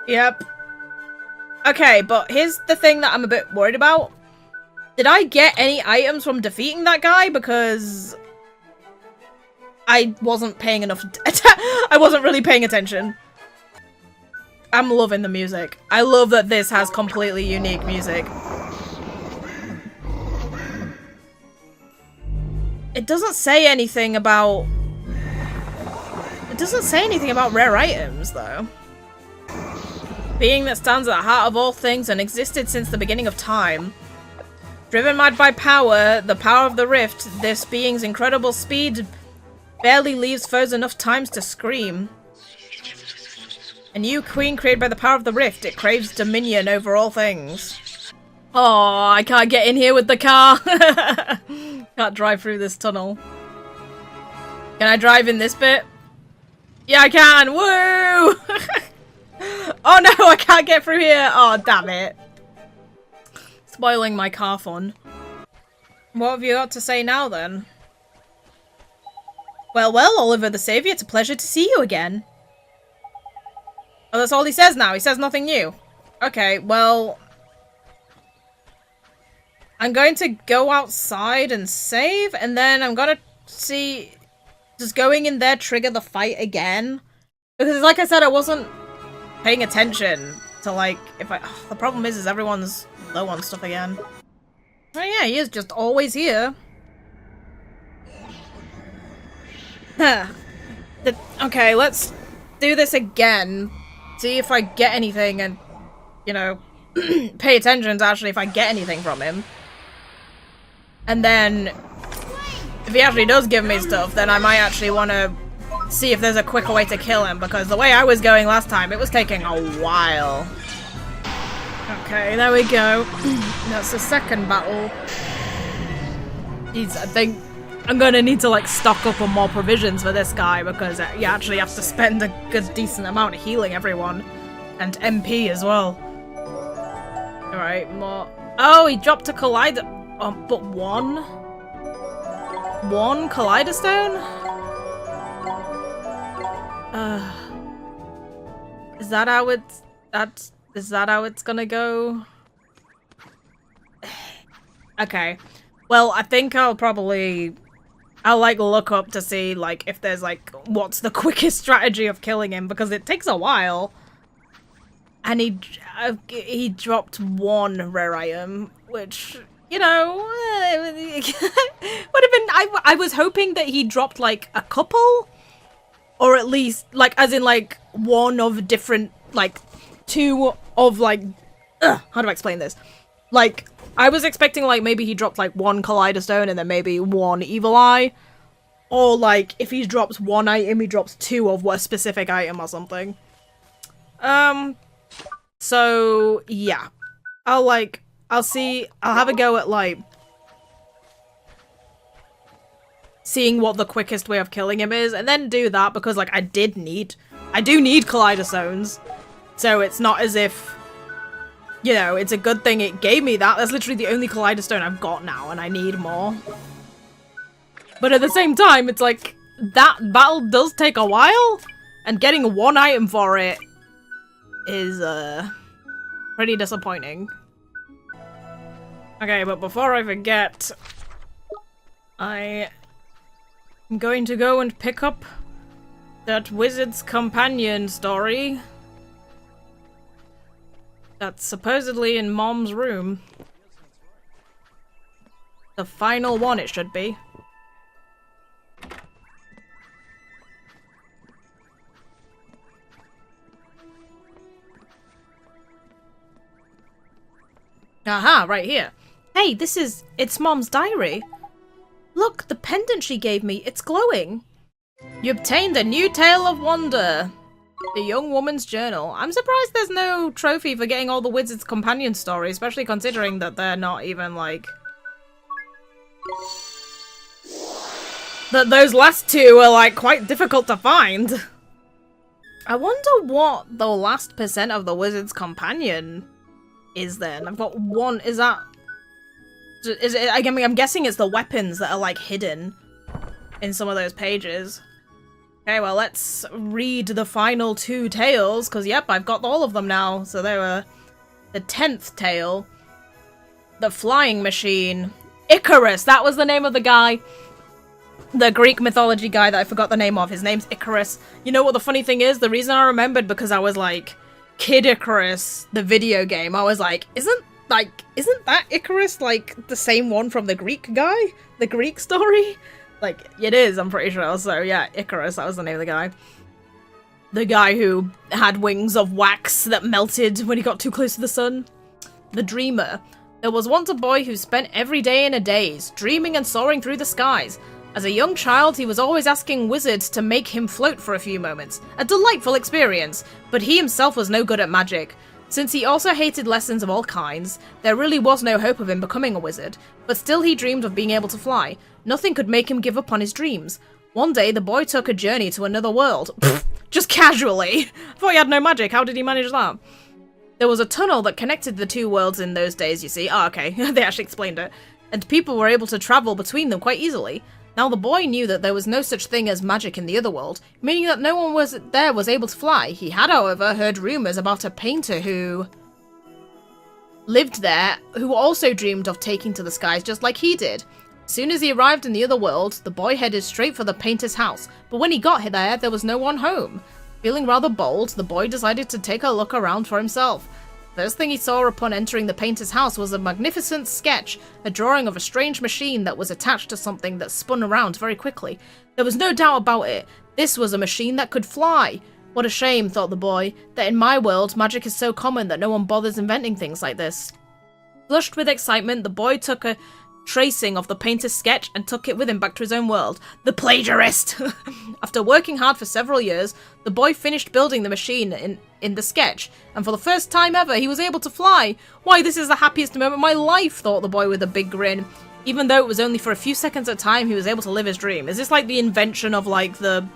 Yep. Okay, but here's the thing that I'm a bit worried about. Did I get any items from defeating that guy? Because I wasn't paying enough... I wasn't really paying attention. I'm loving the music. I love that this has completely unique music. It doesn't say anything about... It doesn't say anything about rare items, though. Being that stands at the heart of all things and existed since the beginning of time. Driven mad by power, the power of the rift, this being's incredible speed barely leaves foes enough times to scream. A new queen created by the power of the rift, it craves dominion over all things. Oh, I can't get in here with the car. Can't drive through this tunnel. Can I drive in this bit? Yeah, I can! Woo! Oh no, I can't get through here! Oh, damn it. Spoiling my car fun. What have you got to say now, then? Well, Oliver the Saviour, it's a pleasure to see you again. Oh, that's all he says now. He says nothing new. Okay, well... I'm going to go outside and save, and then I'm gonna see... Does going in there trigger the fight again? Because like I said, I wasn't paying attention to like, if I... Oh, the problem is everyone's low on stuff again. Oh yeah, he is just always here. Okay, let's do this again. See if I get anything and, you know, pay attention to actually if I get anything from him. And then, if he actually does give me stuff, then I might actually want to see if there's a quicker way to kill him, because the way I was going last time, it was taking a while. Okay, there we go. That's the second battle. I think I'm gonna need to like stock up on more provisions for this guy, because you actually have to spend a good decent amount of healing everyone. And MP as well. Alright, more. Oh, he dropped a collider. But one? One collider stone? Is that how it's... Is that how it's gonna go? Okay. Well, I think I'll like look up to see like if there's like what's the quickest strategy of killing him, because it takes a while. And he dropped one rare item, which, you know, would have been... I was hoping that he dropped like a couple, or at least like as in like one of different, like two of like how do I explain this? Like I was expecting like maybe he dropped like one collider stone and then maybe one evil eye, or like if he drops one item he drops two of a specific item or something. So yeah, I'll have a go at like seeing what the quickest way of killing him is, and then do that, because like I do need collider stones. So it's not as if, you know, it's a good thing it gave me that. That's literally the only collider stone I've got now, and I need more. But at the same time, it's like, that battle does take a while, and getting one item for it is, pretty disappointing. Okay, but before I forget, I am going to go and pick up that Wizard's Companion story that's supposedly in Mom's room. The final one, it should be. Aha, right here. Hey, it's Mom's diary. Look, the pendant she gave me, it's glowing. You obtained a new tale of wonder. The young woman's journal. I'm surprised there's no trophy for getting all the Wizard's Companion stories, especially considering that they're not even like... that those last two are like quite difficult to find. I wonder what the last percent of the Wizard's Companion is then. I've got one. Is it, I mean, I'm guessing it's the weapons that are like hidden in some of those pages. Okay, well, let's read the final two tales, because yep, I've got all of them now. So they were the 10th tale, the flying machine, Icarus, that was the name of the guy. The Greek mythology guy that I forgot the name of. His name's Icarus. You know what the funny thing is? The reason I remembered, because I was like, Kid Icarus, the video game. I was like, isn't that Icarus like the same one from the Greek guy? The Greek story? Like, it is, I'm pretty sure. So yeah, Icarus, that was the name of the guy. The guy who had wings of wax that melted when he got too close to the sun. The Dreamer. There was once a boy who spent every day in a daze, dreaming and soaring through the skies. As a young child, he was always asking wizards to make him float for a few moments. A delightful experience, but he himself was no good at magic. Since he also hated lessons of all kinds, there really was no hope of him becoming a wizard, but still he dreamed of being able to fly. Nothing could make him give up on his dreams. One day, the boy took a journey to another world. Just casually! I thought he had no magic, how did he manage that? There was a tunnel that connected the two worlds in those days, you see. Oh, okay, they actually explained it. And people were able to travel between them quite easily. Now the boy knew that there was no such thing as magic in the other world, meaning that no one was able to fly. He had, however, heard rumours about a painter who lived there, who also dreamed of taking to the skies just like he did. As soon as he arrived in the other world, the boy headed straight for the painter's house, but when he got there was no one home. Feeling rather bold, the boy decided to take a look around for himself. First thing he saw upon entering the painter's house was a magnificent sketch, a drawing of a strange machine that was attached to something that spun around very quickly. There was no doubt about it. This was a machine that could fly. What a shame, thought the boy, that in my world magic is so common that no one bothers inventing things like this. Flushed with excitement, the boy took a tracing of the painter's sketch and took it with him back to his own world. The plagiarist! After working hard for several years, the boy finished building the machine in the sketch, and for the first time ever, he was able to fly. Why, this is the happiest moment of my life, thought the boy with a big grin. Even though it was only for a few seconds at a time, he was able to live his dream. Is this like the invention of, like, the...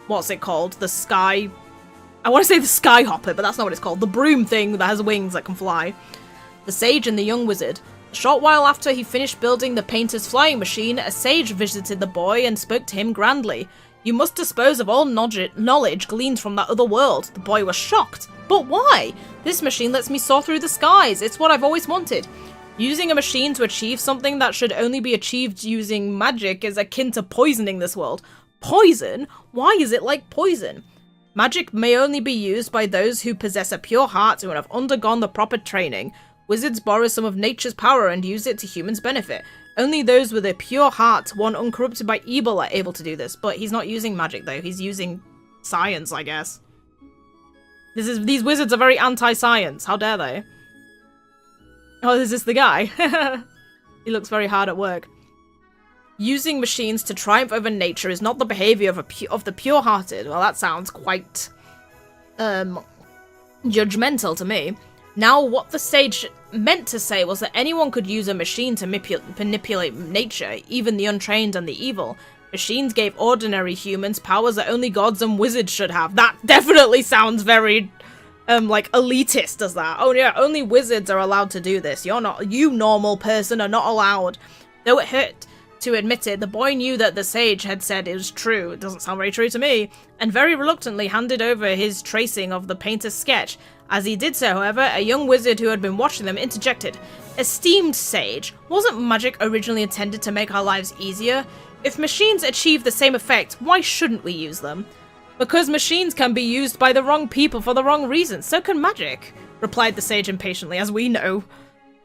what's it called? The sky... I want to say the sky hopper, but that's not what it's called. The broom thing that has wings that can fly. The sage and the young wizard. A short while after he finished building the painter's flying machine, a sage visited the boy and spoke to him grandly. You must dispose of all knowledge gleaned from that other world. The boy was shocked. But why? This machine lets me soar through the skies. It's what I've always wanted. Using a machine to achieve something that should only be achieved using magic is akin to poisoning this world. Poison? Why is it like poison? Magic may only be used by those who possess a pure heart and have undergone the proper training. Wizards borrow some of nature's power and use it to humans' benefit. Only those with a pure heart, one uncorrupted by evil, are able to do this. But he's not using magic, though. He's using science, I guess. These wizards are very anti-science. How dare they? Oh, is this the guy? He looks very hard at work. Using machines to triumph over nature is not the behavior of the pure-hearted. Well, that sounds quite judgmental to me. Now, what the sage meant to say was that anyone could use a machine to manipulate nature, even the untrained and the evil. Machines gave ordinary humans powers that only gods and wizards should have. That definitely sounds very, like, elitist, does that? Oh yeah, only wizards are allowed to do this. You normal person are not allowed. Though it hurt to admit it, the boy knew that the sage had said it was true. It doesn't sound very true to me. And very reluctantly handed over his tracing of the painter's sketch. As he did so, however, a young wizard who had been watching them interjected. Esteemed sage, wasn't magic originally intended to make our lives easier? If machines achieve the same effect, why shouldn't we use them? Because machines can be used by the wrong people for the wrong reasons, so can magic, replied the sage impatiently, as we know.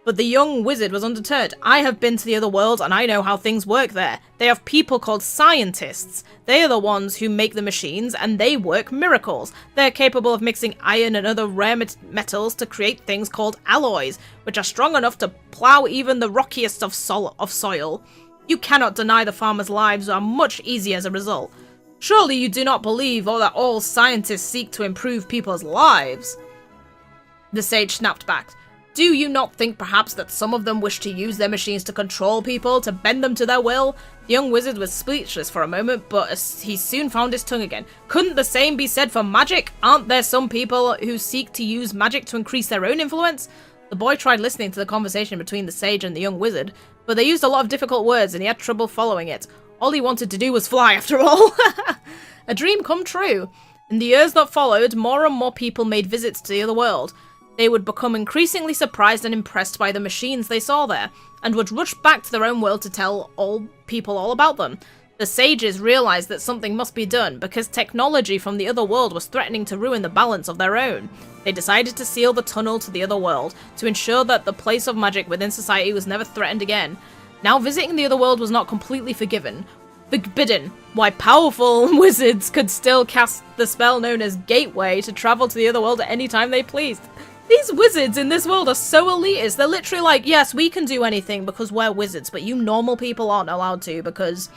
But the young wizard was undeterred. I have been to the other world and I know how things work there. They have people called scientists. They are the ones who make the machines and they work miracles. They're capable of mixing iron and other rare metals to create things called alloys, which are strong enough to plow even the rockiest of soil. You cannot deny the farmers' lives are much easier as a result. Surely you do not believe that all scientists seek to improve people's lives? The sage snapped back. Do you not think perhaps that some of them wish to use their machines to control people, to bend them to their will? The young wizard was speechless for a moment, but he soon found his tongue again. Couldn't the same be said for magic? Aren't there some people who seek to use magic to increase their own influence? The boy tried listening to the conversation between the sage and the young wizard, but they used a lot of difficult words and he had trouble following it. All he wanted to do was fly, after all. A dream come true. In the years that followed, more and more people made visits to the other world. They would become increasingly surprised and impressed by the machines they saw there, and would rush back to their own world to tell people all about them. The sages realized that something must be done, because technology from the other world was threatening to ruin the balance of their own. They decided to seal the tunnel to the other world, to ensure that the place of magic within society was never threatened again. Now visiting the other world was not completely forbidden. Why powerful wizards could still cast the spell known as Gateway to travel to the other world at any time they pleased. These wizards in this world are so elitist. They're literally like, yes, we can do anything because we're wizards, but you normal people aren't allowed to because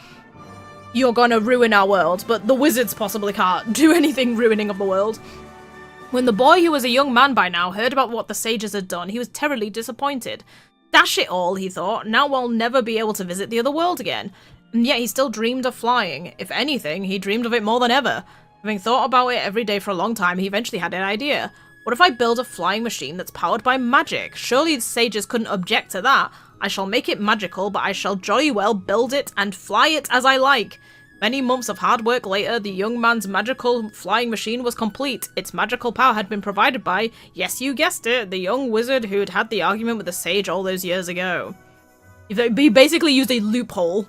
you're gonna ruin our world. But the wizards possibly can't do anything ruining of the world. When the boy, who was a young man by now, heard about what the sages had done, he was terribly disappointed. Dash it all, he thought, now I'll never be able to visit the other world again. And yet he still dreamed of flying. If anything, he dreamed of it more than ever. Having thought about it every day for a long time, he eventually had an idea. What if I build a flying machine that's powered by magic? Surely the sages couldn't object to that. I shall make it magical, but I shall jolly well build it and fly it as I like. Many months of hard work later, the young man's magical flying machine was complete. Its magical power had been provided by, yes, you guessed it, the young wizard who'd had the argument with the sage all those years ago. He basically used a loophole.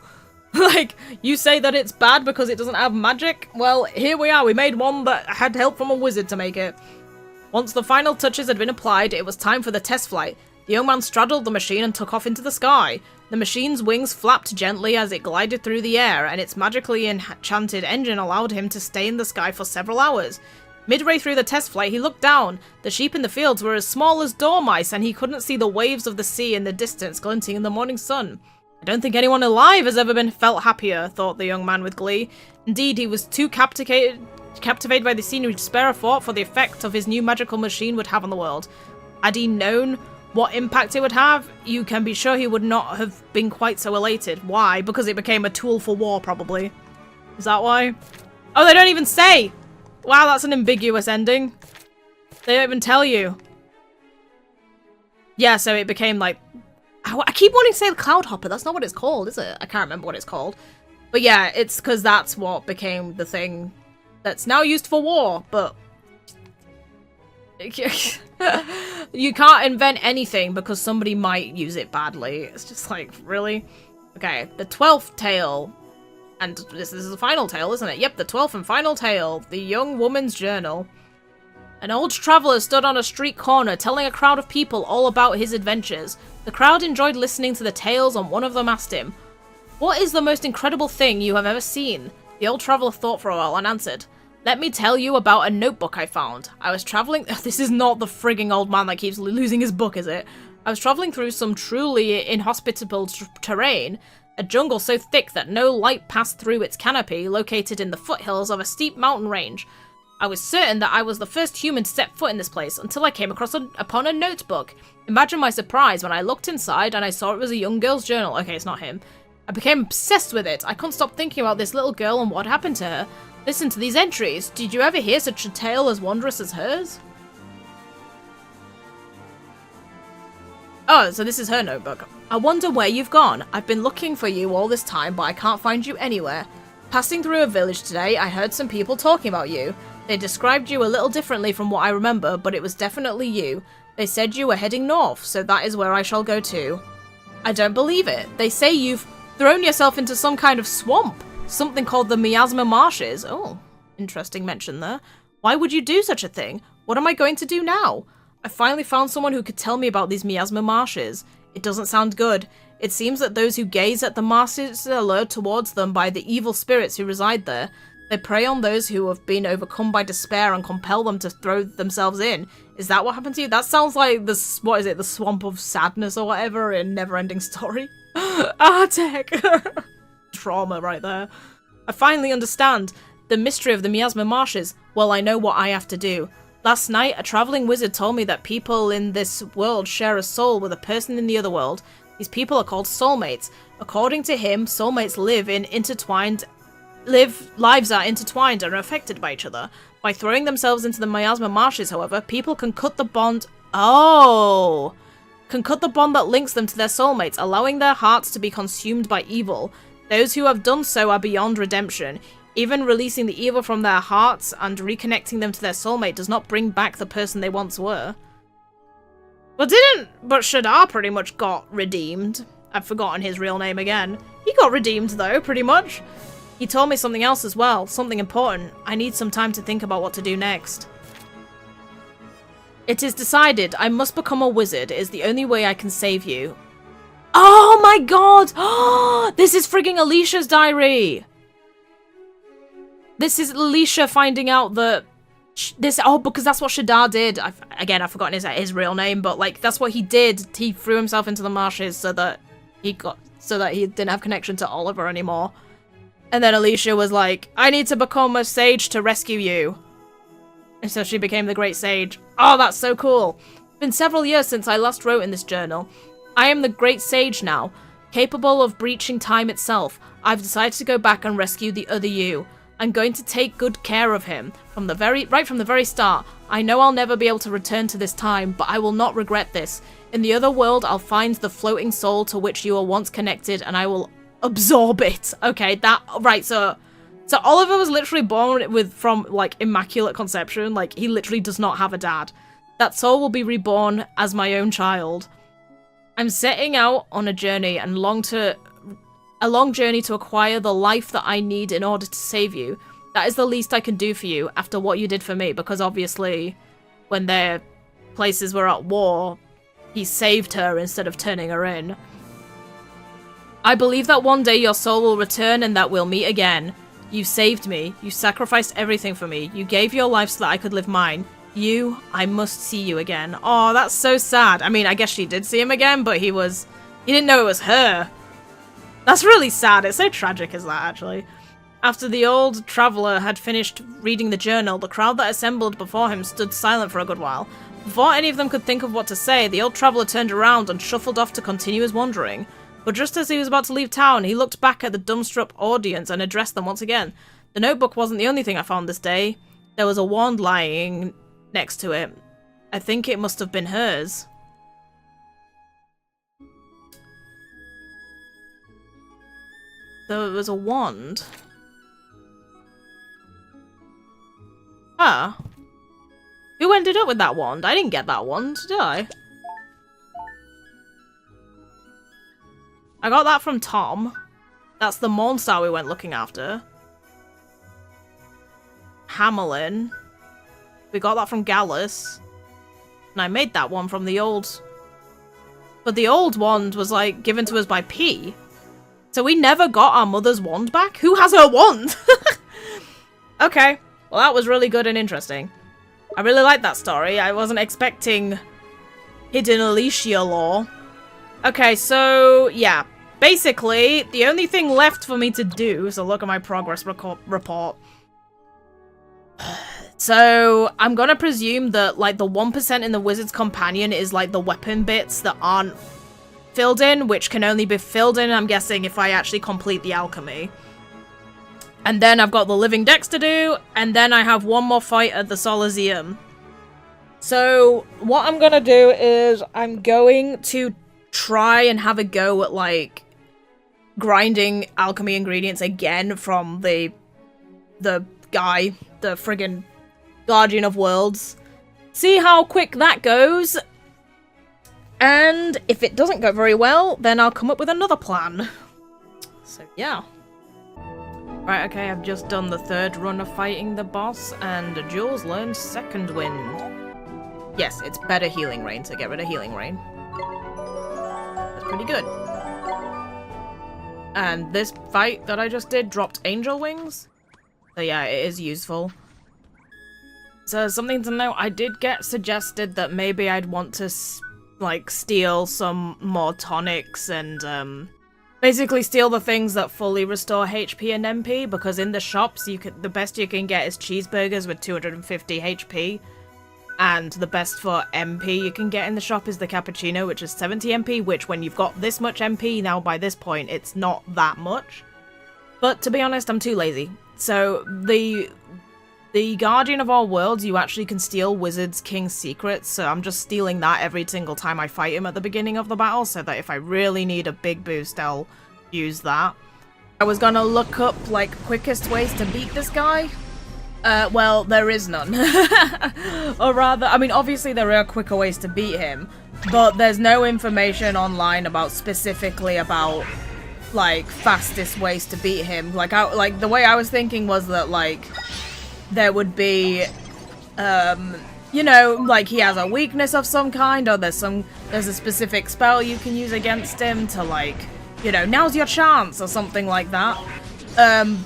Like, you say that it's bad because it doesn't have magic? Well, here we are. We made one that had help from a wizard to make it. Once the final touches had been applied, it was time for the test flight. The young man straddled the machine and took off into the sky. The machine's wings flapped gently as it glided through the air, and its magically enchanted engine allowed him to stay in the sky for several hours. Midway through the test flight, he looked down. The sheep in the fields were as small as dormice, and he couldn't see the waves of the sea in the distance glinting in the morning sun. I don't think anyone alive has ever been felt happier, thought the young man with glee. Indeed, he was too captivated by the scenery to spare a thought for the effect of his new magical machine would have on the world. Had he known what impact it would have, you can be sure he would not have been quite so elated. Why? Because it became a tool for war, probably. Is that why? Oh, they don't even say! Wow, that's an ambiguous ending. They don't even tell you. Yeah, so it became like... I keep wanting to say the Cloud Hopper. That's not what it's called, is it? I can't remember what it's called. But yeah, it's because that's what became the thing that's now used for war, but... You can't invent anything because somebody might use it badly. It's just like, really? Okay, the 12th tale. And this is the final tale, isn't it? Yep, the 12th and final tale. The young woman's journal. An old traveller stood on a street corner telling a crowd of people all about his adventures. The crowd enjoyed listening to the tales, and one of them asked him, "What is the most incredible thing you have ever seen?" The old traveller thought for a while and answered, "Let me tell you about a notebook I found. I was travelling..." This is not the frigging old man that keeps losing his book, is it? "I was travelling through some truly inhospitable terrain, a jungle so thick that no light passed through its canopy, located in the foothills of a steep mountain range. I was certain that I was the first human to step foot in this place until I came upon a notebook. Imagine my surprise when I looked inside and I saw it was a young girl's journal." Okay, it's not him. "I became obsessed with it. I couldn't stop thinking about this little girl and what happened to her. Listen to these entries. Did you ever hear such a tale as wondrous as hers?" Oh, so this is her notebook. "I wonder where you've gone. I've been looking for you all this time, but I can't find you anywhere. Passing through a village today, I heard some people talking about you. They described you a little differently from what I remember, but it was definitely you. They said you were heading north, so that is where I shall go to." "I don't believe it. They say you've thrown yourself into some kind of swamp. Something called the Miasma Marshes." Oh, interesting mention there. "Why would you do such a thing? What am I going to do now? I finally found someone who could tell me about these Miasma Marshes. It doesn't sound good. It seems that those who gaze at the marshes are lured towards them by the evil spirits who reside there. They prey on those who have been overcome by despair and compel them to throw themselves in. Is that what happened to you?" That sounds like the Swamp of Sadness or whatever in Neverending Story. Tech. Trauma right there. "I finally understand the mystery of the Miasma Marshes. Well, I know what I have to do. Last night, a traveling wizard told me that people in this world share a soul with a person in the other world. These people are called soulmates. According to him, soulmates lives are intertwined and are affected by each other. By throwing themselves into the Miasma Marshes, however, people can cut the bond... Oh! Can cut the bond that links them to their soulmates, allowing their hearts to be consumed by evil. Those who have done so are beyond redemption. Even releasing the evil from their hearts and reconnecting them to their soulmate does not bring back the person they once were." But Shadar pretty much got redeemed. I've forgotten his real name again. He got redeemed though, pretty much. "He told me something else as well, something important. I need some time to think about what to do next. It is decided. I must become a wizard. It is the only way I can save you." Oh my god! This is frigging Alicia's diary! This is Alicia finding out that... because that's what Shadar did. Again, I've forgotten his real name, but like, that's what he did. He threw himself into the marshes so that he didn't have connection to Oliver anymore. And then Alicia was like, "I need to become a sage to rescue you." And so she became the Great Sage. Oh, that's so cool. It's been several years since I last wrote in this journal. I am the Great Sage now, capable of breaching time itself. I've decided to go back and rescue the other you. I'm going to take good care of him right from the very start. I know I'll never be able to return to this time, but I will not regret this. In the other world, I'll find the floating soul to which you were once connected, and I will absorb it. Okay, so Oliver was literally born from like immaculate conception. Like, he literally does not have a dad. That soul will be reborn as my own child. I'm setting out on a journey a long journey to acquire the life that I need in order to save you. That is the least I can do for you after what you did for me, because obviously when their places were at war, he saved her instead of turning her in. I believe that one day your soul will return and that we'll meet again. You saved me. You sacrificed everything for me. You gave your life so that I could live mine. I must see you again. Oh, that's so sad. I mean, I guess she did see him again, but he didn't know it was her. That's really sad. It's so tragic as that, actually. After the old traveller had finished reading the journal, the crowd that assembled before him stood silent for a good while. Before any of them could think of what to say, the old traveller turned around and shuffled off to continue his wandering. But just as he was about to leave town, he looked back at the dumbstruck audience and addressed them once again. The notebook wasn't the only thing I found this day. There was a wand lying next to it. I think it must have been hers. There was a wand. Ah. Who ended up with that wand? I didn't get that wand, did I? I got that from Tom. That's the Mornstar we went looking after. Hamelin. We got that from Gallus. And I made that one from the old... But the old wand was, like, given to us by P. So we never got our mother's wand back? Who has her wand? Okay. Well, that was really good and interesting. I really liked that story. I wasn't expecting hidden Alicia lore. Okay, so, yeah. Basically, the only thing left for me to do, so look at my progress report. So, I'm gonna presume that, like, the 1% in the Wizard's Companion is, like, the weapon bits that aren't filled in, which can only be filled in, I'm guessing, if I actually complete the alchemy. And then I've got the Living Dex to do, and then I have one more fight at the Solazium. So, what I'm gonna do is, I'm going to try and have a go at, like, grinding alchemy ingredients again from the guy, the friggin' Guardian of Worlds. See how quick that goes. And if it doesn't go very well, then I'll come up with another plan. So, yeah. Right, okay, I've just done the third run of fighting the boss, and Jules learned Second Wind. Yes, it's better Healing Rain, so get rid of Healing Rain. That's pretty good. And this fight that I just did dropped Angel Wings. So yeah, it is useful. So something to note, I did get suggested that maybe I'd want to, like, steal some more tonics and, basically steal the things that fully restore HP and MP, because in the shops, the best you can get is cheeseburgers with 250 HP. And the best for MP you can get in the shop is the cappuccino, which is 70 MP, which when you've got this much MP, now by this point, it's not that much. But to be honest, I'm too lazy. So the Guardian of All Worlds, you actually can steal Wizard's King's secrets, so I'm just stealing that every single time I fight him at the beginning of the battle, so that if I really need a big boost, I'll use that. I was gonna look up, like, quickest ways to beat this guy. Well, there is none. Or rather, I mean, obviously there are quicker ways to beat him, but there's no information online about specifically about, like, fastest ways to beat him. Like, the way I was thinking was that, like, there would be, you know, like, he has a weakness of some kind, or there's a specific spell you can use against him to, like, you know, now's your chance, or something like that.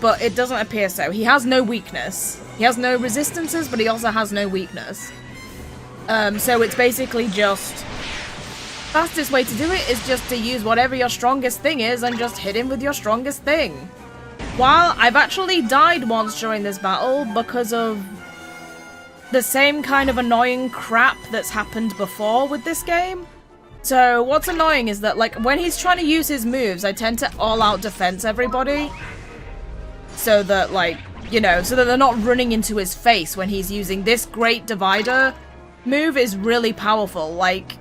But it doesn't appear so. He has no weakness. He has no resistances, but he also has no weakness. So it's basically just... Fastest way to do it is just to use whatever your strongest thing is and just hit him with your strongest thing. While I've actually died once during this battle because of the same kind of annoying crap that's happened before with this game. So what's annoying is that, like, when he's trying to use his moves, I tend to all-out defense everybody. So that, like, you know, so that they're not running into his face when he's using this Great Divider move is really powerful. Like,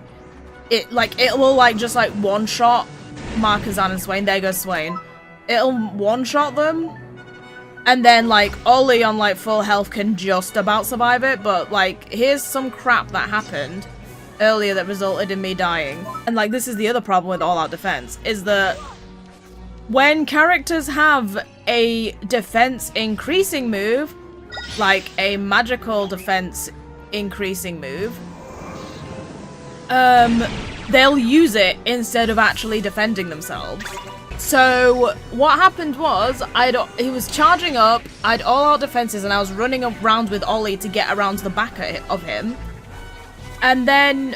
it will, like, just, like, one-shot Markazan and Swain. There goes Swain. It'll one-shot them. And then, like, Ollie on, like, full health can just about survive it. But, like, here's some crap that happened earlier that resulted in me dying. And, like, this is the other problem with all-out defense, is that when characters have a defense increasing move, like a magical defense increasing move, they'll use it instead of actually defending themselves. So what happened was, he was charging up, I'd all-out defenses, and I was running around with Ollie to get around to the back of him. And then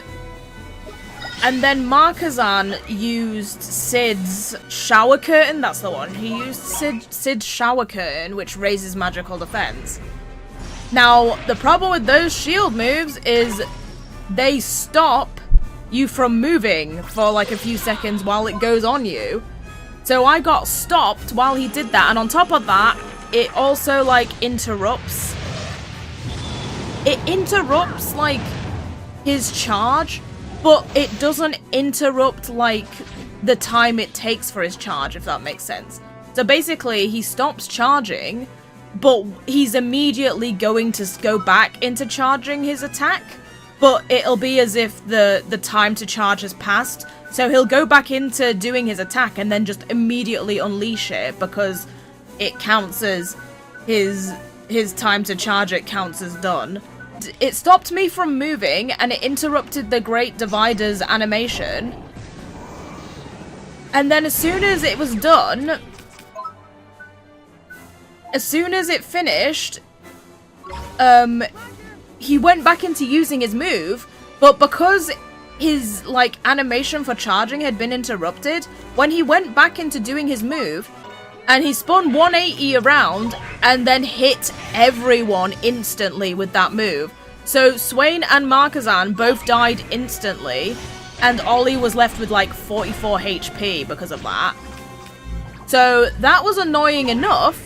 Markazan used Sid's shower curtain. That's the one. He used Sid's shower curtain, which raises magical defense. Now, the problem with those shield moves is they stop you from moving for like a few seconds while it goes on you. So I got stopped while he did that, and on top of that, it also like interrupts. It interrupts like his charge, but it doesn't interrupt like the time it takes for his charge, if that makes sense. So basically, he stops charging, but he's immediately going to go back into charging his attack, but it'll be as if the time to charge has passed. So he'll go back into doing his attack and then just immediately unleash it, because it counts as his time to charge it counts as done. It stopped me from moving, and it interrupted the Great Divider's animation. And then as soon as it was done, as soon as it finished, he went back into using his move, but because his, like, animation for charging had been interrupted, when he went back into doing his move, and he spun 180 around, and then hit everyone instantly with that move. So Swain and Markazan both died instantly, and Ollie was left with like 44 HP because of that. So that was annoying enough.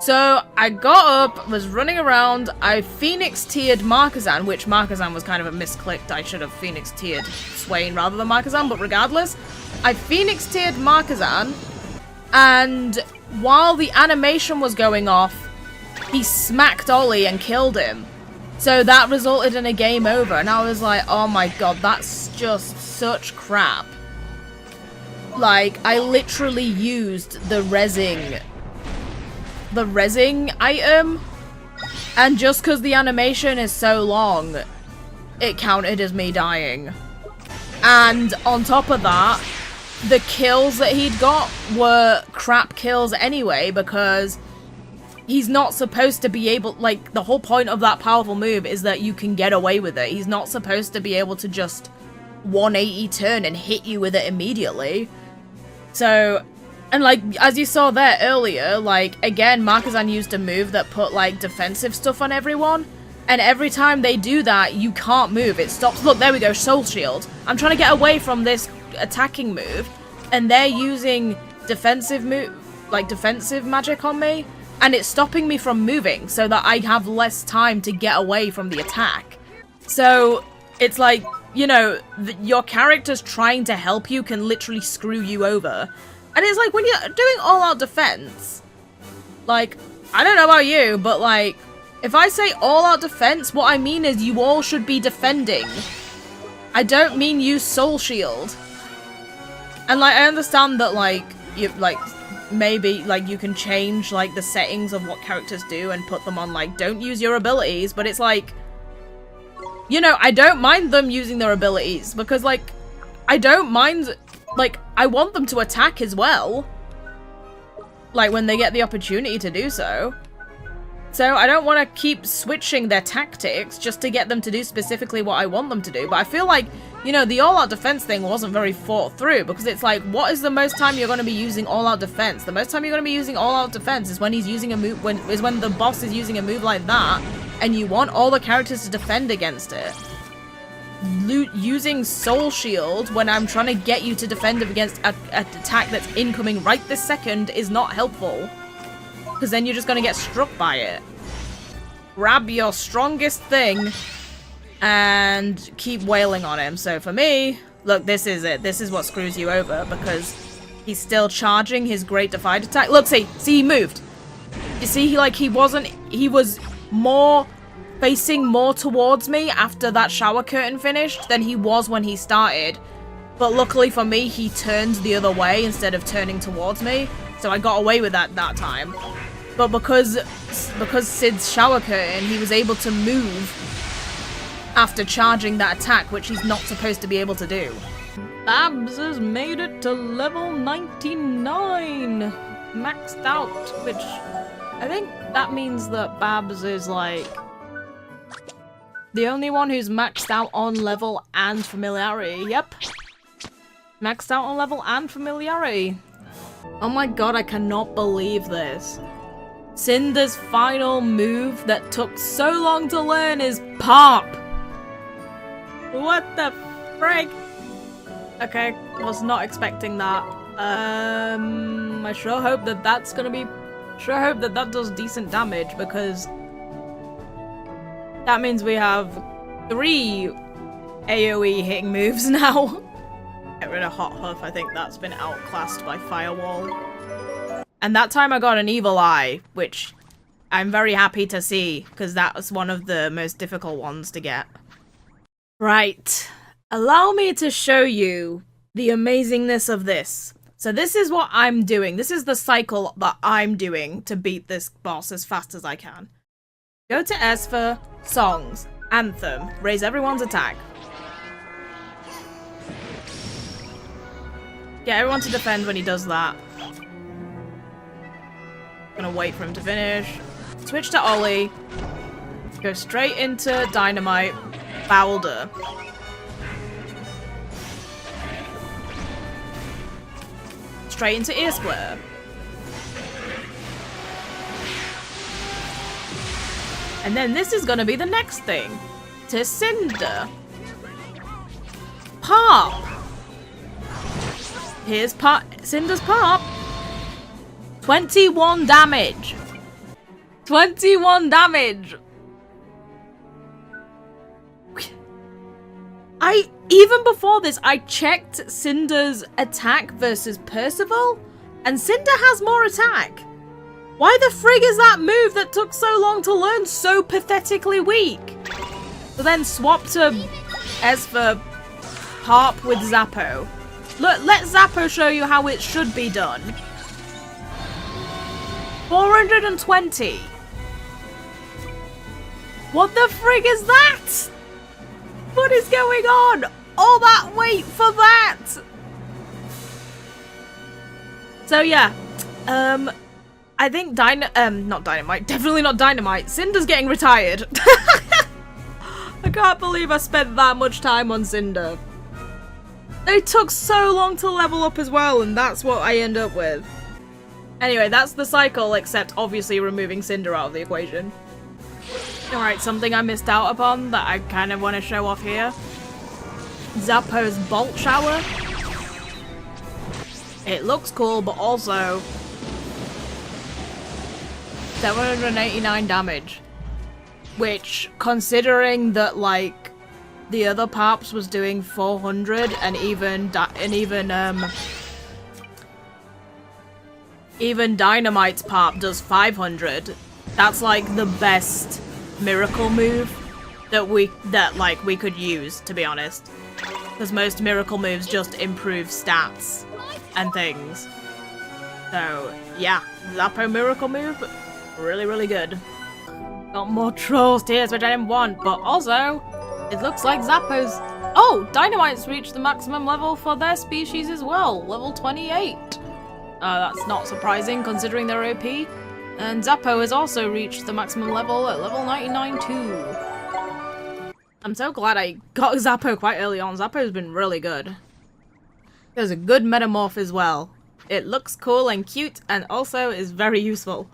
So I got up, was running around, I Phoenix tiered Markazan, which Markazan was kind of a misclicked. I should have Phoenix tiered Swain rather than Markazan, but regardless, I Phoenix tiered Markazan, and while the animation was going off, he smacked Ollie and killed him. So that resulted in a game over, and I was like, oh my god, that's just such crap. Like, I literally used the rezzing item, and just because the animation is so long, it counted as me dying. And on top of that, the kills that he'd got were crap kills anyway, because he's not supposed to be able, like, the whole point of that powerful move is that you can get away with it. He's not supposed to be able to just 180 turn and hit you with it immediately. So, and like, as you saw there earlier, like, again, Markazan used a move that put, like, defensive stuff on everyone, and every time they do that, you can't move. It stops. Look, there we go, Soul Shield. I'm trying to get away from this attacking move, and they're using defensive magic on me, and it's stopping me from moving so that I have less time to get away from the attack. So it's like, you know, your character's trying to help you can literally screw you over. And it's like, when you're doing all-out defense, like, I don't know about you, but like, if I say all-out defense, what I mean is you all should be defending. I don't mean use Soul Shield. And like, I understand that, like, you, like, maybe, like, you can change, like, the settings of what characters do and put them on, like, don't use your abilities, but it's like, you know, I don't mind them using their abilities, because, like, I don't mind, like, I want them to attack as well, like, when they get the opportunity to do so. So I don't want to keep switching their tactics just to get them to do specifically what I want them to do. But I feel like, you know, the all-out defense thing wasn't very thought through, because it's like, what is the most time you're going to be using all-out defense? The most time you're going to be using all-out defense is when he's using a move, when the boss is using a move like that, and you want all the characters to defend against it, using Soul Shield when I'm trying to get you to defend against an attack that's incoming right this second is not helpful. Because then you're just going to get struck by it. Grab your strongest thing and keep wailing on him. So for me, look, this is it. This is what screws you over because he's still charging his Great Defied attack. Look, see, he moved. You see, he was more facing more towards me after that shower curtain finished than he was when he started. But luckily for me, he turned the other way instead of turning towards me. So I got away with that time. But because Sid's shower curtain, he was able to move after charging that attack, which he's not supposed to be able to do. Babs has made it to level 99! Maxed out, which I think that means that Babs is like the only one who's maxed out on level and familiarity. Yep. Maxed out on level and familiarity. Oh my god, I cannot believe this. Cinder's final move that took so long to learn is Pop! What the frick? Okay, was not expecting that. I sure hope that that's gonna be... Sure hope that that does decent damage, because that means we have 3 AoE hitting moves now. Get rid of Hot Huff, I think that's been outclassed by Firewall. And that time I got an Evil Eye, which I'm very happy to see, because that was one of the most difficult ones to get. Right, allow me to show you the amazingness of this. So this is what I'm doing. This is the cycle that I'm doing to beat this boss as fast as I can. Go to Esper, Songs, Anthem, raise everyone's attack. Get everyone to defend when he does that. Gonna wait for him to finish. Switch to Ollie. Go straight into Dynamite. Bowlder. Straight into Ear Splitter. And then this is gonna be the next thing. To Cinder. Pop! Here's Cinder's Pop. 21 damage. 21 damage. Even before this, I checked Cinder's attack versus Percival, and Cinder has more attack. Why the frig is that move that took so long to learn so pathetically weak? So then swap to Esper Pop with Zappo. Look, let Zappo show you how it should be done. 420. What the frig is that? What is going on? All that wait for that. So yeah, I think not Dynamite, definitely not Dynamite. Cinder's getting retired. I can't believe I spent that much time on Cinder. It took so long to level up as well, and that's what I end up with. Anyway, that's the cycle, except obviously removing Cinder out of the equation. Alright, something I missed out upon that I kind of want to show off here. Zappo's Bolt Shower. It looks cool, but also 789 damage. Which, considering that, like, the other Pops was doing 400, and even Dynamite's Pop does 500. That's like the best miracle move that we could use, to be honest. Because most miracle moves just improve stats and things. So yeah, Zappo miracle move, really, really good. Got more trolls tears, which I didn't want, but also it looks like Zappo's... Oh! Dynamite's reached the maximum level for their species as well, level 28. That's not surprising considering they're OP. And Zappo has also reached the maximum level at level 99 too. I'm so glad I got Zappo quite early on. Zappo's been really good. There's a good Metamorph as well. It looks cool and cute and also is very useful.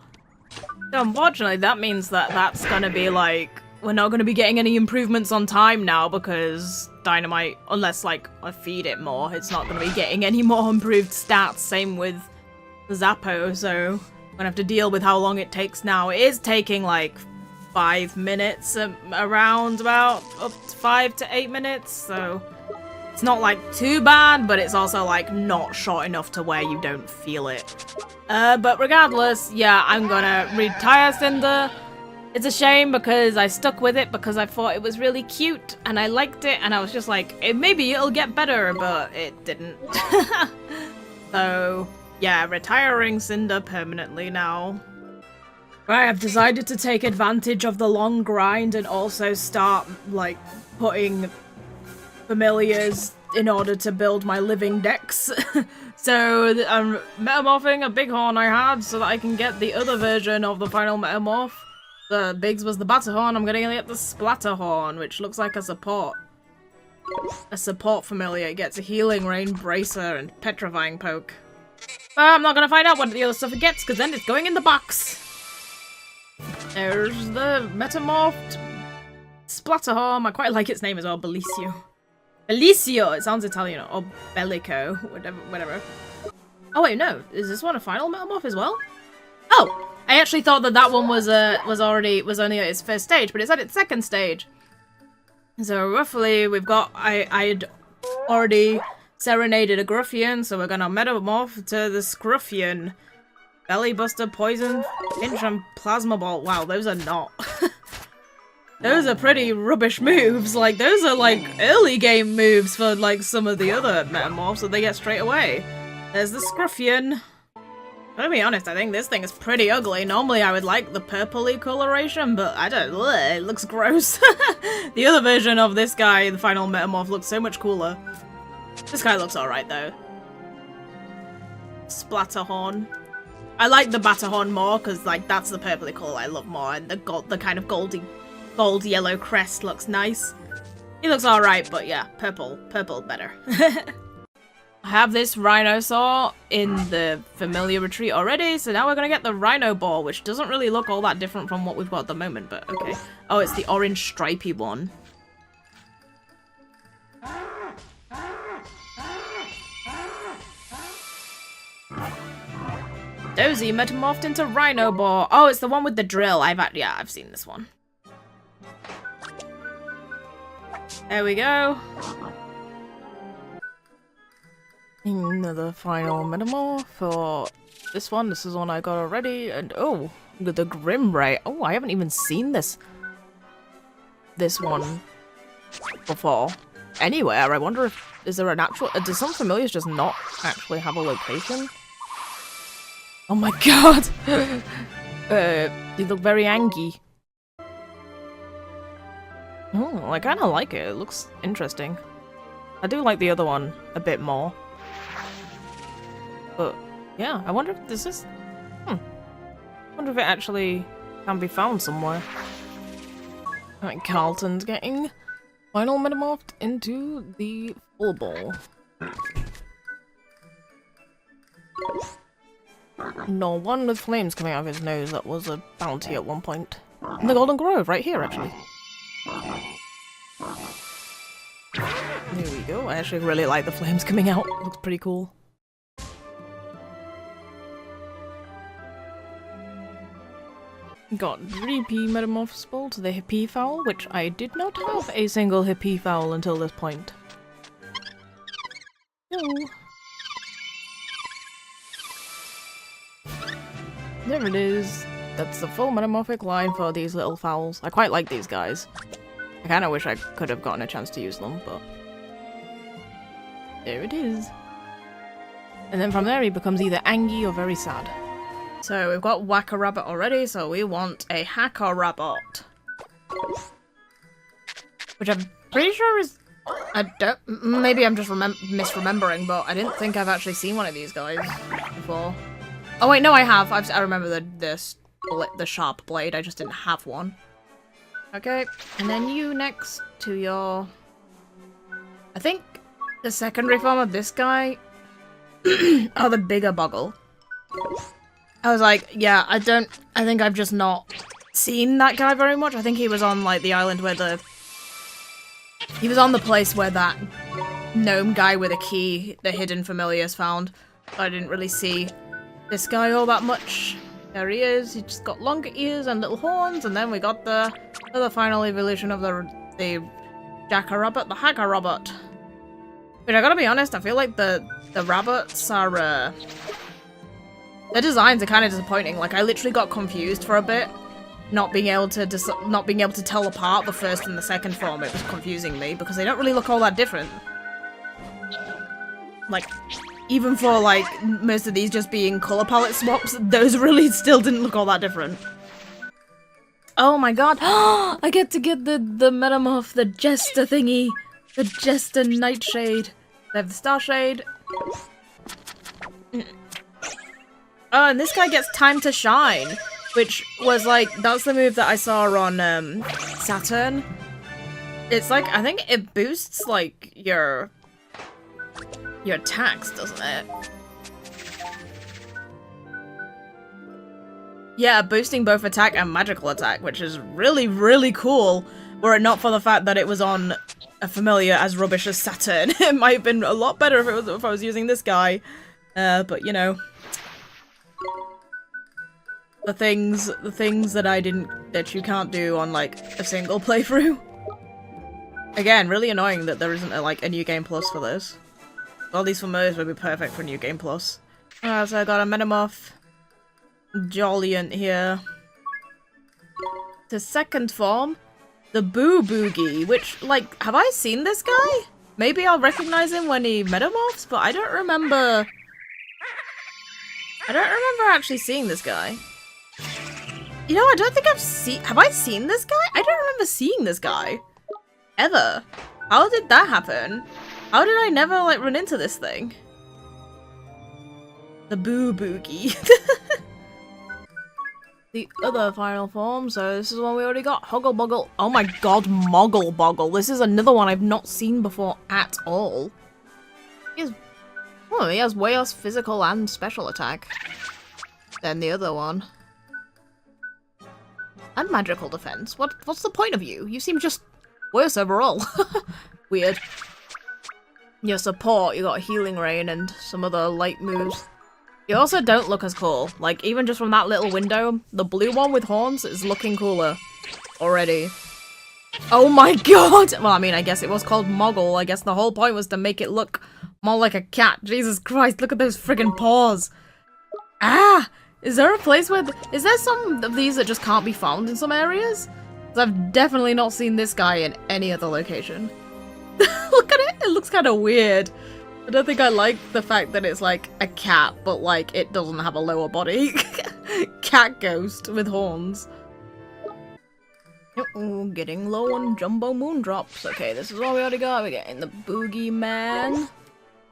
So unfortunately, that means that that's gonna be like, we're not gonna be getting any improvements on time now because Dynamite, unless like I feed it more, it's not gonna be getting any more improved stats. Same with Zappo, so I'm gonna have to deal with how long it takes now. It is taking like 5 minutes, around about up to 5 to 8 minutes, so it's not like too bad, but it's also like not short enough to where you don't feel it. But regardless, yeah, I'm gonna retire Cinder. It's a shame because I stuck with it because I thought it was really cute and I liked it and I was just like, maybe it'll get better, but it didn't. So, yeah, retiring Cinder permanently now. I have decided to take advantage of the long grind and also start, like, putting familiars in order to build my living decks. So I'm metamorphing a bighorn I had so that I can get the other version of the final metamorph. The Biggs was the Batterhorn, I'm gonna get the Splatterhorn, which looks like a support. A support familiar. It gets a Healing Rain, Bracer, and Petrifying Poke. But I'm not gonna find out what the other stuff it gets, because then it's going in the box. There's the Metamorphed Splatterhorn. I quite like its name as well, Bellissio. Bellissio! It sounds Italian, or Bellico, whatever. Oh wait, no. Is this one a final Metamorph as well? Oh! I actually thought that one was only at its first stage, but it's at its second stage. So roughly, we've got, I'd already serenaded a Gruffian, so we're gonna metamorph to the Scruffian. Belly Buster, Poison, Pinch, and Plasma Ball. Wow, those are not. Those are pretty rubbish moves. Like, those are like early game moves for like some of the other metamorphs that they get straight away. There's the Scruffian. To be honest, I think this thing is pretty ugly. Normally I would like the purpley coloration, but I don't, it looks gross. The other version of this guy, the final metamorph, looks so much cooler. This guy looks alright though. Splatterhorn. I like the Batterhorn more, because like that's the purpley colour I love more, and the kind of gold yellow crest looks nice. He looks alright, but yeah, purple better. I have this Rhinosaur in the familiar retreat already, so now we're gonna get the Rhino Ball, which doesn't really look all that different from what we've got at the moment, but okay. Oh, it's the orange stripy one. Dozy metamorphed into Rhino Ball. Oh, it's the one with the drill. I've seen this one. There we go. Another final metamorph for this one. This is one I got already, and oh, with the Grim Ray. Oh, I haven't even seen this one before anywhere. I wonder if is there an actual? Do some familiars just not actually have a location? Oh my god! You look very angry. Oh, I kind of like it. It looks interesting. I do like the other one a bit more. But, yeah, I wonder if this is... I wonder if it actually can be found somewhere. Alright, Carlton's getting final metamorphed into the full ball. No, one with flames coming out of his nose. That was a bounty at one point. In the Golden Grove, right here, actually. Here we go. I actually really like the flames coming out. It looks pretty cool. Got 3P Metamorph Ball to the Hippie Fowl, which I did not have a single Hippie Fowl until this point. No. There it is. That's the full metamorphic line for these little fowls. I quite like these guys. I kind of wish I could have gotten a chance to use them, but... there it is. And then from there he becomes either angry or very sad. So we've got Whacker Rabbit already, so we want a Hacker Rabbit. Which I'm pretty sure is... maybe I'm just misremembering, but I didn't think I've actually seen one of these guys before. Oh wait, no I have. I remember the sharp blade, I just didn't have one. Okay, and then you next to your... I think the secondary form of this guy are the bigger Boggle. I was like, yeah, I think I've just not seen that guy very much. I think he was on, like, the island where he was on the place where that gnome guy with a key, the hidden familiar's found. I didn't really see this guy all that much. There he is. He just got longer ears and little horns, and then we got the final evolution of the Jack-a-rabbit, the Hagga-rabbit. But I gotta be honest, I feel like the rabbits are, their designs are kind of disappointing. Like, I literally got confused for a bit, not being able to tell apart the first and the second form. It was confusing me because they don't really look all that different. Like, even for like most of these just being color palette swaps, those really still didn't look all that different. Oh my god! I get to get the Metamorph, the Jester thingy, the Jester Nightshade. They have the Starshade. Oh, and this guy gets Time to Shine, which was like, that's the move that I saw on Saturn. It's like, I think it boosts like your attacks, doesn't it? Yeah, boosting both attack and magical attack, which is really, really cool. Were it not for the fact that it was on a familiar as rubbish as Saturn, it might have been a lot better if I was using this guy. But you know. The things that you can't do on like a single playthrough. Again, really annoying that there isn't a New Game Plus for this. All these familiars would be perfect for New Game Plus. Alright, so I got a Metamorph Jolliant here. The second form, the Boo Boogie, which, like, have I seen this guy? Maybe I'll recognize him when he metamorphs, but I don't remember actually seeing this guy. You know, I don't think have I seen this guy? I don't remember seeing this guy. Ever. How did that happen? How did I never, like, run into this thing? The Boo Boogie. The other final form, so this is one we already got. Hoggle Boggle. Oh my god, Moggle Boggle. This is another one I've not seen before at all. He has way less physical and special attack than the other one. And magical defense. What's the point of you? You seem just worse overall. Weird. Your support, you got Healing Rain and some other light moves. You also don't look as cool. Like, even just from that little window, the blue one with horns is looking cooler already. Oh my god! Well, I mean, I guess it was called Moggle. I guess the whole point was to make it look more like a cat. Jesus Christ, look at those friggin' paws! Ah! Is there a place where... Is there some of these that just can't be found in some areas? 'Cause I've definitely not seen this guy in any other location. Look at it! It looks kind of weird. I don't think I like the fact that it's like a cat, but like it doesn't have a lower body. Cat ghost with horns. Uh-oh, getting low on Jumbo Moondrops. Okay, this is what we already got. We're getting the Boogeyman,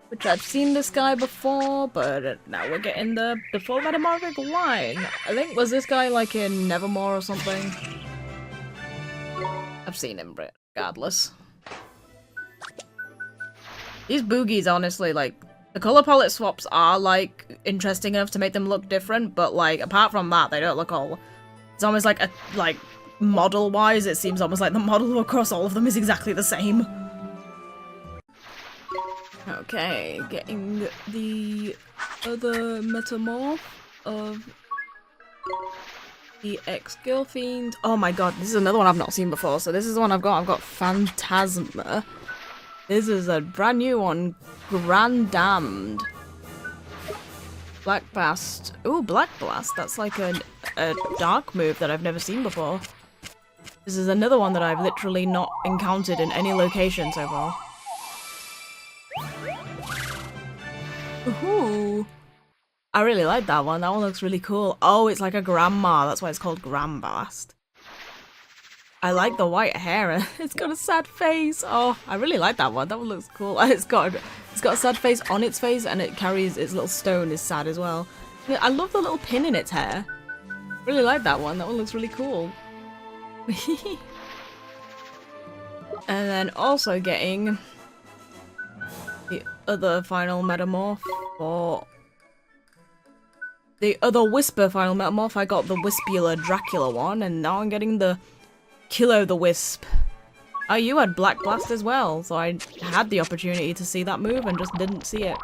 which I've seen this guy before, but now we're getting the full Metamorphic line. I think, was this guy like in Nevermore or something? I've seen him, but regardless. These Boogies, honestly, like, the color palette swaps are, like, interesting enough to make them look different, but, like, apart from that, they don't look all... It's almost like, model-wise, it seems almost like the model across all of them is exactly the same. Okay, getting the other Metamorph of the Ex-Girl Fiend. Oh my god, this is another one I've not seen before, so this is the one I've got. I've got Phantasma. This is a brand new one, Grand Damned. Black Blast. Ooh, Black Blast. That's like a dark move that I've never seen before. This is another one that I've literally not encountered in any location so far. Ooh. I really like that one. That one looks really cool. Oh, it's like a grandma. That's why it's called Grand Blast. I like the white hair. It's got a sad face. Oh, I really like that one. That one looks cool. It's got a sad face on its face, and it carries its little stone is sad as well. I love the little pin in its hair. Really like that one. That one looks really cool. And then also getting the other final Metamorph for the other Whisper final Metamorph. I got the Wispula Dracula one, and now I'm getting the Kilo the Wisp. Oh, you had Black Blast as well, so I had the opportunity to see that move and just didn't see it.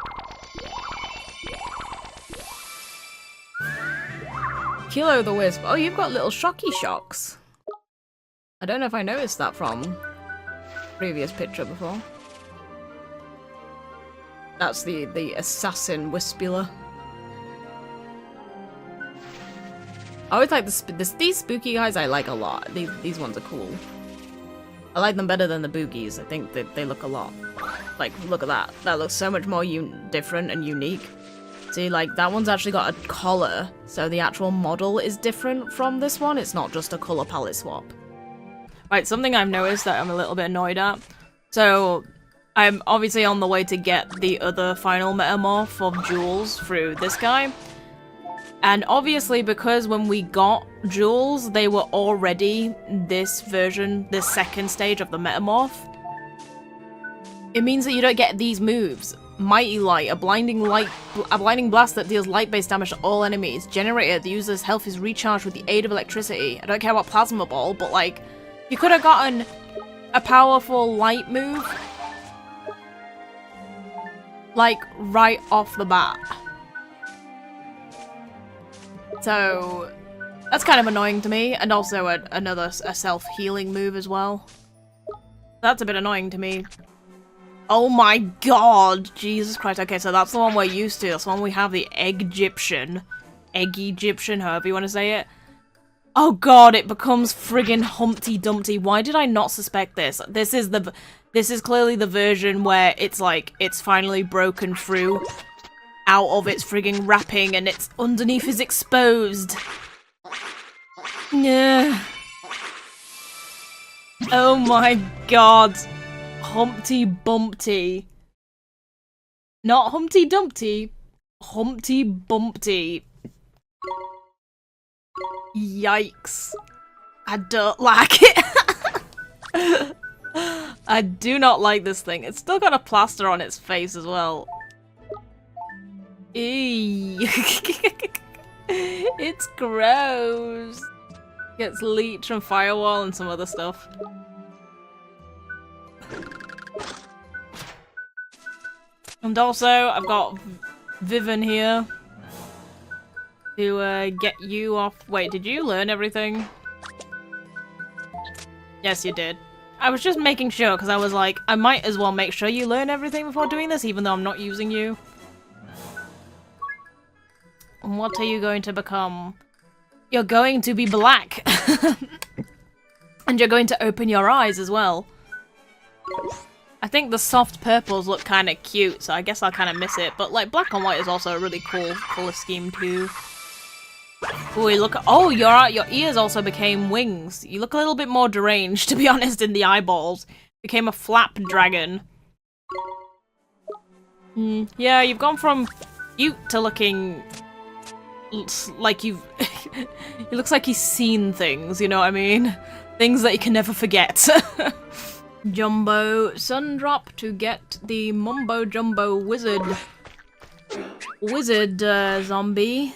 Kilo the Wisp. Oh, you've got little shocky shocks. I don't know if I noticed that from previous picture before. That's the assassin Wispula. I always like these spooky guys. I like a lot. These ones are cool. I like them better than the boogies. I think that they look a lot. Like, look at that. That looks so much more different and unique. See, like, that one's actually got a collar, so the actual model is different from this one. It's not just a color palette swap. Right, something I've noticed that I'm a little bit annoyed at. So, I'm obviously on the way to get the other final Metamorph of Jules through this guy. And obviously, because when we got Jules, they were already this version, this second stage of the Metamorph. It means that you don't get these moves. Mighty Light, a blinding blast that deals light-based damage to all enemies. Generator, the user's health is recharged with the aid of electricity. I don't care about Plasma Ball, but like, you could have gotten a powerful light move, like, right off the bat. So, that's kind of annoying to me, and also another self-healing move as well. That's a bit annoying to me. Oh my god! Jesus Christ. Okay, so that's the one we're used to. That's the one we have, the Egg-Egyptian. Egg-Egyptian, however you want to say it. Oh god, it becomes friggin' Humpty Dumpty. Why did I not suspect this? This is clearly the version where it's like, it's finally broken through out of its friggin' wrapping and it's underneath is exposed. Yeah. Oh my god. Humpty Bumpty. Not Humpty Dumpty. Humpty Bumpty. Yikes. I don't like it. I do not like this thing. It's still got a plaster on its face as well. Eee. It's gross. Gets leech from Firewall and some other stuff. And also, I've got Vivian here to get you off. Wait, did you learn everything? Yes, you did. I was just making sure, because I was like, I might as well make sure you learn everything before doing this, even though I'm not using you. And what are you going to become? You're going to be black. And you're going to open your eyes as well. I think the soft purples look kind of cute, so I guess I'll kind of miss it. But like black and white is also a really cool color scheme too. Ooh, look! Oh, your ears also became wings. You look a little bit more deranged, to be honest, in the eyeballs. Became a flap dragon. Yeah, you've gone from cute to looking like you've. It looks like he's seen things. You know what I mean? Things that you can never forget. Jumbo Sundrop to get the Mumbo Jumbo Wizard zombie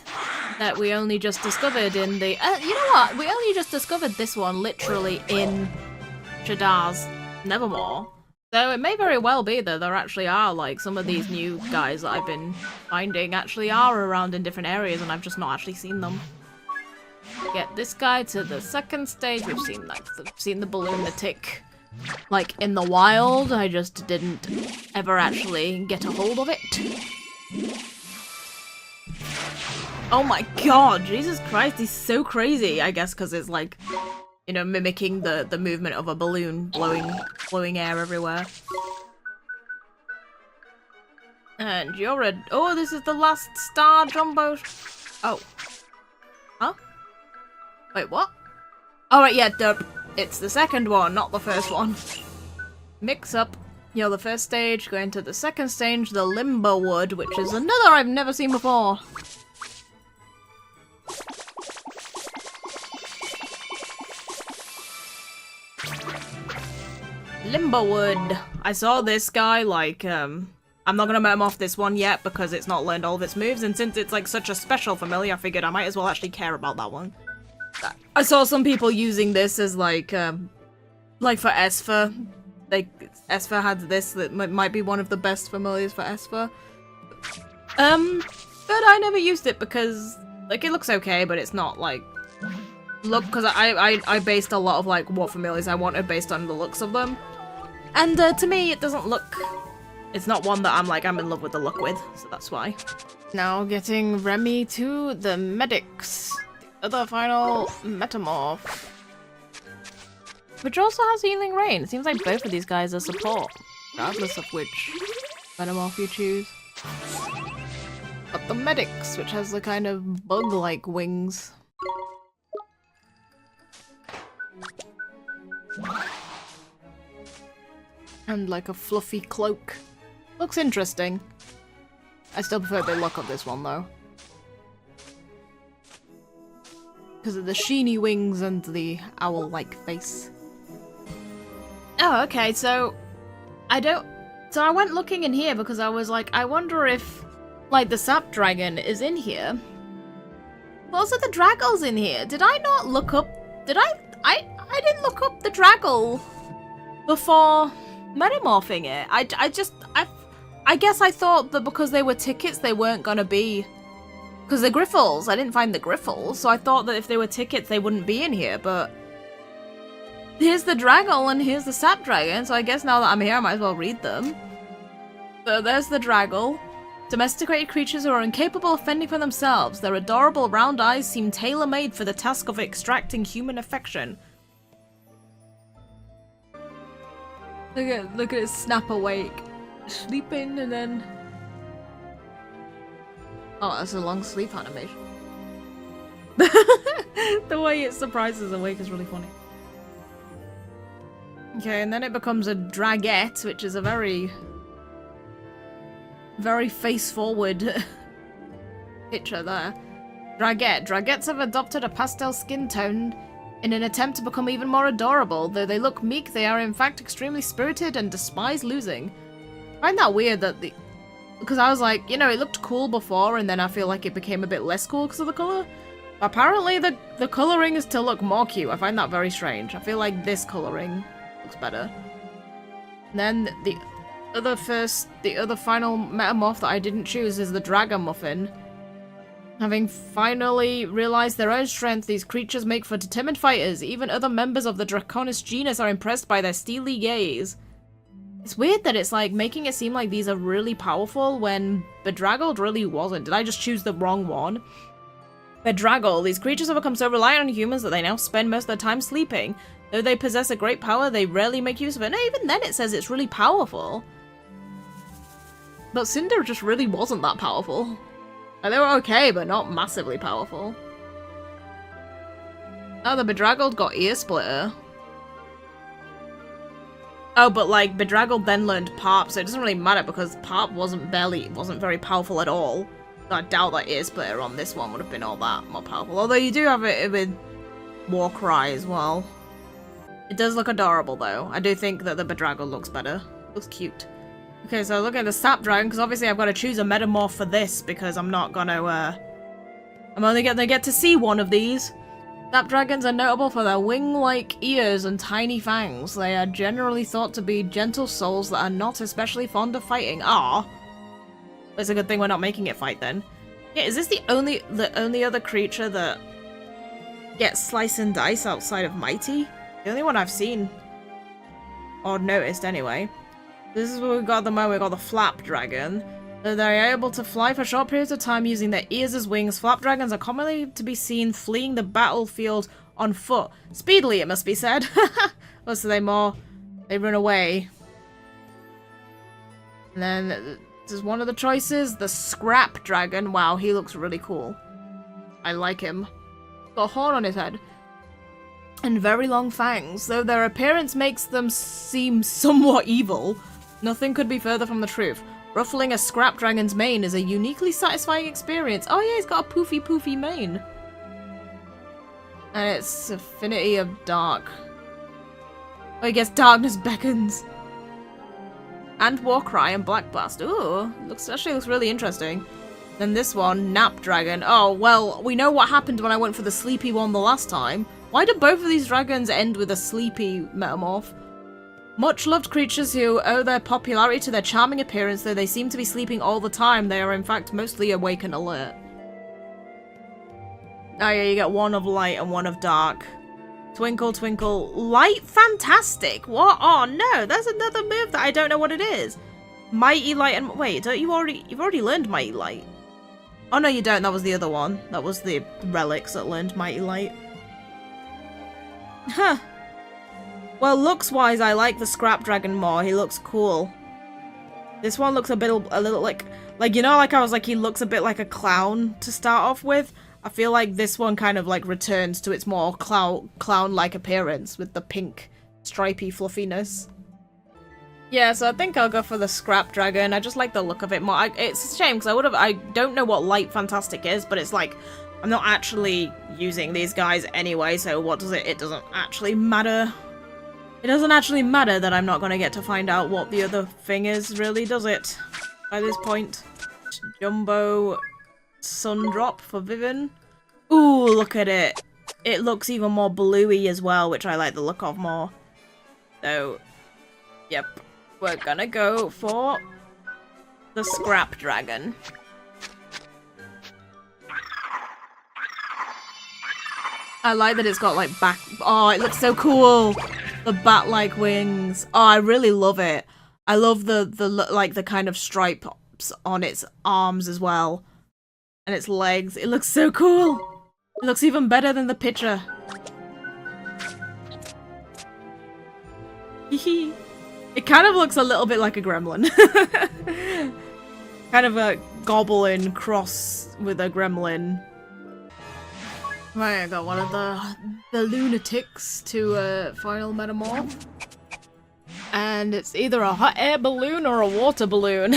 that we only just discovered in the you know what, we only just discovered this one literally in Shaddar's Nevermore, so it may very well be that there actually are like some of these new guys that I've been finding actually are around in different areas and I've just not actually seen them. Get this guy to the second stage. We've seen like seen the Balloonatic like in the wild. I just didn't ever actually get a hold of it. Oh my god, Jesus Christ, he's so crazy. I guess because it's like, you know, mimicking the movement of a balloon blowing air everywhere. And you're a oh, this is the last star Jumbo. Oh. Huh? Wait, what? Alright, yeah, derp. It's the second one, not the first one. Mix up. You're the first stage, going to the second stage, the Limbo Wood, which is another I've never seen before. Limbo Wood. I saw this guy like I'm not gonna Metamorph this one yet because it's not learned all of its moves, and since it's like such a special familiar, I figured I might as well actually care about that one. I saw some people using this as like for Esper. Esper had this that might be one of the best familiars for Esper. But I never used it because like it looks okay, but it's not like because I based a lot of like what familiars I wanted based on the looks of them, and to me it doesn't look. It's not one that I'm in love with the look with, so that's why. Now getting Remy to the medics. The other final Metamorph. Which also has Healing Rain. It seems like both of these guys are support, regardless of which Metamorph you choose. But the medics, which has the kind of bug-like wings. And like a fluffy cloak. Looks interesting. I still prefer the look of this one though. Because of the sheeny wings and the owl-like face. Oh, okay, so I went looking in here because I was like, I wonder if like the sap dragon is in here. But also the Draggle's in here. Did I not look up I didn't look up the Draggle before metamorphing it. I guess I thought that because they were tickets they weren't gonna be. Because the Griffles, I didn't find the Griffles, so I thought that if they were tickets they wouldn't be in here, but here's the Draggle and here's the Sap Dragon, so I guess now that I'm here I might as well read them. So there's the Draggle. Domesticated creatures who are incapable of fending for themselves. Their adorable round eyes seem tailor-made for the task of extracting human affection. Look at it snap awake. Sleeping and then... Oh, that's a long sleep animation. The way it surprises awake is really funny. Okay, and then it becomes a Dragette, which is a very face-forward picture there. Dragette. Dragettes have adopted a pastel skin tone in an attempt to become even more adorable. Though they look meek, they are in fact extremely spirited and despise losing. I find that weird that because I was like, you know, it looked cool before and then I feel like it became a bit less cool because of the colour. Apparently the colouring is to look more cute. I find that very strange. I feel like this colouring looks better. And then the other final metamorph that I didn't choose is the Dragon Muffin. Having finally realized their own strength, these creatures make for determined fighters. Even other members of the Draconis genus are impressed by their steely gaze. It's weird that it's like making it seem like these are really powerful when Bedraggled really wasn't. Did I just choose the wrong one? Bedraggle. These creatures have become so reliant on humans that they now spend most of their time sleeping. Though they possess a great power, they rarely make use of it. No, even then it says it's really powerful. But Cinder just really wasn't that powerful. Like, they were okay, but not massively powerful. Oh, the Bedraggled got Ear Splitter. Oh, but like, Bedraggled then learned Parp, so it doesn't really matter because Parp wasn't very powerful at all. I doubt that Ear Splitter on this one would have been all that more powerful. Although you do have it with Warcry as well. It does look adorable though. I do think that the Bedraggled looks better. Looks cute. Okay, so look at the Sap Dragon, because obviously I've got to choose a Metamorph for this, because I'm not gonna, I'm only gonna get to see one of these. Sap Dragons are notable for their wing-like ears and tiny fangs. They are generally thought to be gentle souls that are not especially fond of fighting. Ah, it's a good thing we're not making it fight then. Yeah, is this the only other creature that gets slice and dice outside of Mighty? The only one I've seen. Or noticed anyway. This is what we've got at the moment. We've got the Flap Dragon. They're able to fly for short periods of time using their ears as wings. Flap Dragons are commonly to be seen fleeing the battlefield on foot. Speedily, it must be said. Or so they run away. And then this is one of the choices. The Scrap Dragon. Wow, he looks really cool. I like him. Got a horn on his head. And very long fangs. Though their appearance makes them seem somewhat evil, nothing could be further from the truth. Ruffling a Scrap Dragon's mane is a uniquely satisfying experience. Oh yeah, he's got a poofy mane. And it's Affinity of Dark. Oh, I guess Darkness Beckons. And Warcry and Black Blast. Ooh, actually looks really interesting. Then this one, Nap Dragon. Oh, well, we know what happened when I went for the sleepy one the last time. Why do both of these dragons end with a sleepy metamorph? Much loved creatures who owe their popularity to their charming appearance, though they seem to be sleeping all the time. They are in fact mostly awake and alert. Oh yeah, you get one of light and one of dark. Twinkle, twinkle, light, fantastic. What? Oh no, there's another move that I don't know what it is. Mighty light and wait, you've already learned mighty light. Oh no, you don't. That was the other one. That was the relics that learned mighty light. Huh. Well, looks-wise, I like the Scrap Dragon more. He looks cool. This one looks a little like you know, like I was like, he looks a bit like a clown to start off with. I feel like this one kind of like returns to its more clown-like appearance with the pink stripy fluffiness. Yeah, so I think I'll go for the Scrap Dragon. I just like the look of it more. It's a shame because I don't know what Light Fantastic is, but it's like I'm not actually using these guys anyway, so what does it doesn't actually matter. It doesn't actually matter that I'm not going to get to find out what the other thing is, really, does it? By this point. Jumbo Sundrop for Vivian. Ooh, look at it. It looks even more bluey as well, which I like the look of more. So, yep. We're gonna go for the Scrap Dragon. I like that it's got like back. Oh, it looks so cool. The bat-like wings. Oh, I really love it. I love the kind of stripes on its arms as well, and its legs. It looks so cool. It looks even better than the picture. It kind of looks a little bit like a gremlin. Kind of a goblin cross with a gremlin. Right, I got one of the lunatics to final metamorph. And it's either a hot air balloon or a water balloon.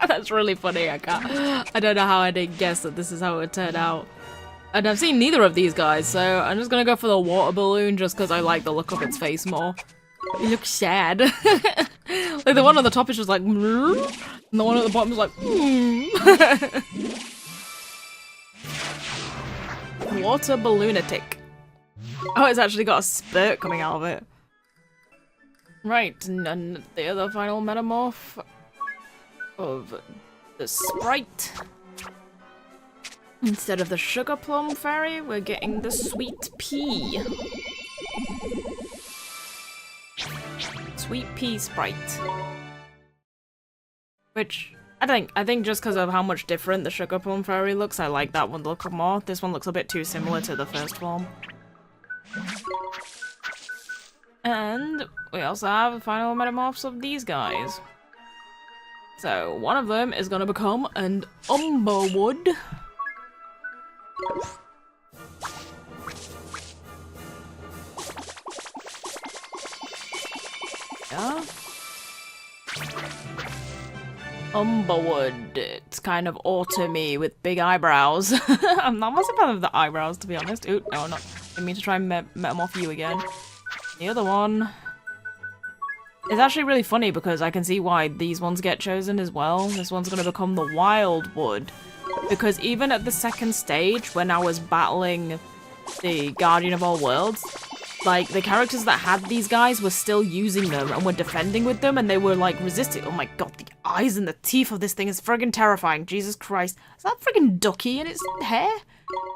That's really funny. I don't know how I didn't guess that this is how it would turn out. And I've seen neither of these guys, so I'm just gonna go for the water balloon just because I like the look of its face more. It looks sad. Like the one on the top is just like, and the one at the bottom is like, Water balloonatic. Oh, it's actually got a spurt coming out of it. Right, and the other final metamorph of the sprite. Instead of the sugar plum fairy, we're getting the sweet pea. Sweet pea sprite. Which I think just because of how much different the sugar plum fairy looks, I like that one look more. This one looks a bit too similar to the first form. And we also have the final metamorphs of these guys. So one of them is gonna become an umberwood. Yeah. Umberwood. It's kind of autumny with big eyebrows. I'm not much a fan of the eyebrows, to be honest. Ooh, no, I'm not. I didn't mean to try and metamorph you again. The other one is actually really funny because I can see why these ones get chosen as well. This one's going to become the Wildwood. Because even at the second stage, when I was battling the Guardian of All Worlds, like, the characters that had these guys were still using them and were defending with them, and they were, like, resisting. Oh my god, the eyes and the teeth of this thing is friggin' terrifying. Jesus Christ. Is that friggin' ducky in its hair?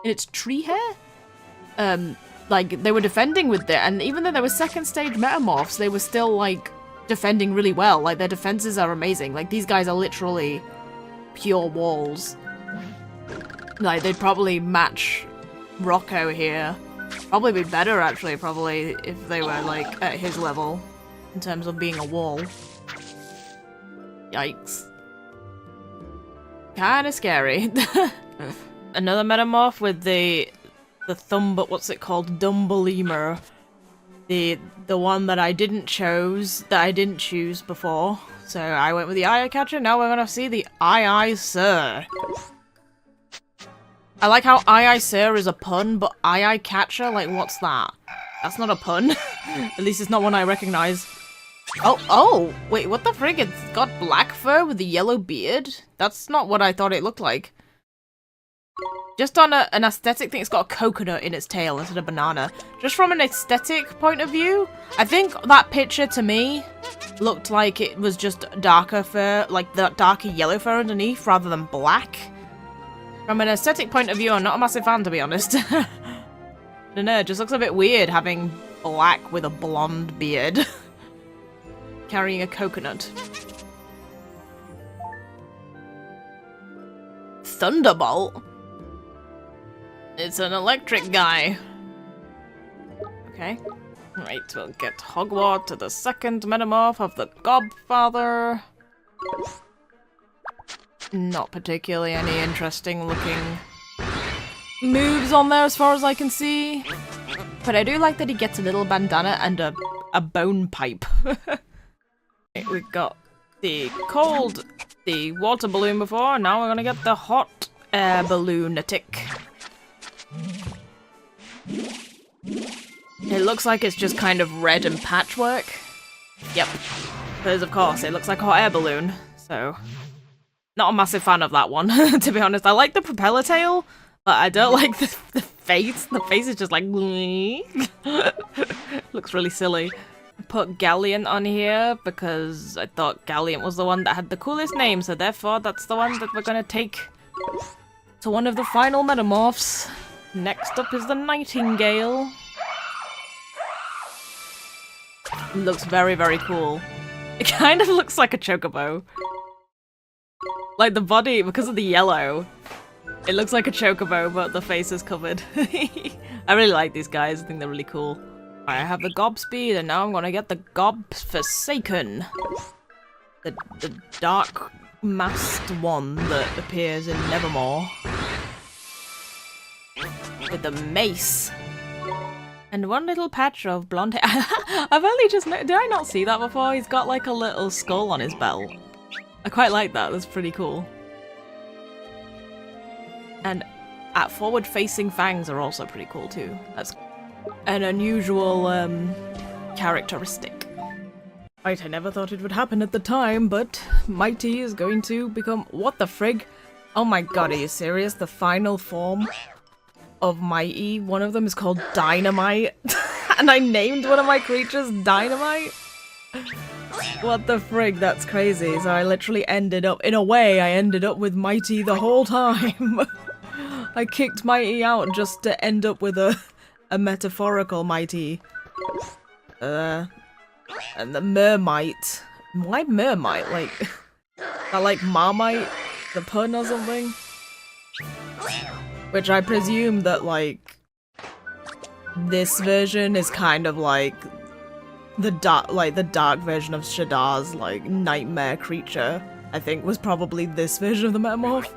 In its tree hair? Like, they were defending with it, and even though they were second stage metamorphs, they were still, like, defending really well. Like, their defenses are amazing. Like, these guys are literally pure walls. Like, they'd probably match Rocco here. Probably be better, actually, probably, if they were, like, at his level, in terms of being a wall. Yikes. Kinda scary. Another metamorph with the what's it called? Dumblelemur. The one that I didn't choose before. So I went with the Eye Catcher, now we're gonna see the Aye Sir. I like how Aye Sir is a pun, but Aye Catcher, like, what's that? That's not a pun. At least it's not one I recognize. Oh, wait, what the frig? It's got black fur with a yellow beard? That's not what I thought it looked like. Just on an aesthetic thing, it's got a coconut in its tail instead of banana. Just from an aesthetic point of view, I think that picture to me looked like it was just darker fur, like the darker yellow fur underneath rather than black. From an aesthetic point of view, I'm not a massive fan, to be honest. I don't know, it just looks a bit weird having black with a blonde beard. Carrying a coconut. Thunderbolt? It's an electric guy. Okay. Right, we'll get Hogwarts to the second Metamorph of the Godfather. Not particularly any interesting looking moves on there as far as I can see. But I do like that he gets a little bandana and a bone pipe. We've got the water balloon before, now we're gonna get the hot air balloonatic. It looks like it's just kind of red and patchwork. Yep. Because of course, it looks like a hot air balloon, so... Not a massive fan of that one, to be honest. I like the propeller tail, but I don't like the face. The face is just like... Looks really silly. Put Galliant on here because I thought Galliant was the one that had the coolest name, so therefore that's the one that we're gonna take to one of the final Metamorphs. Next up is the Nightingale. Looks very, very cool. It kind of looks like a chocobo. Like the body, because of the yellow, it looks like a chocobo, but the face is covered. I really like these guys, I think they're really cool. I have the Gobspeed, and now I'm gonna get the Gobforsaken. The dark masked one that appears in Nevermore. With the mace. And one little patch of blonde hair. I've only just did I not see that before? He's got like a little skull on his belt. I quite like that, that's pretty cool. And forward-facing fangs are also pretty cool too. That's an unusual characteristic. Right, I never thought it would happen at the time, but Mighty is going to become... What the frig? Oh my god, are you serious? The final form of Mighty, one of them is called Dynamite. And I named one of my creatures Dynamite? What the frig, that's crazy. So I literally ended up, in a way, I ended up with Mighty the whole time. I kicked Mighty out just to end up with a metaphorical Mighty. And the Mermite. Why Mermite? Like, that like Marmite? The pun or something? Which I presume that, like, this version is kind of like the dark version of Shadar's, like, nightmare creature, I think was probably this version of the Metamorph.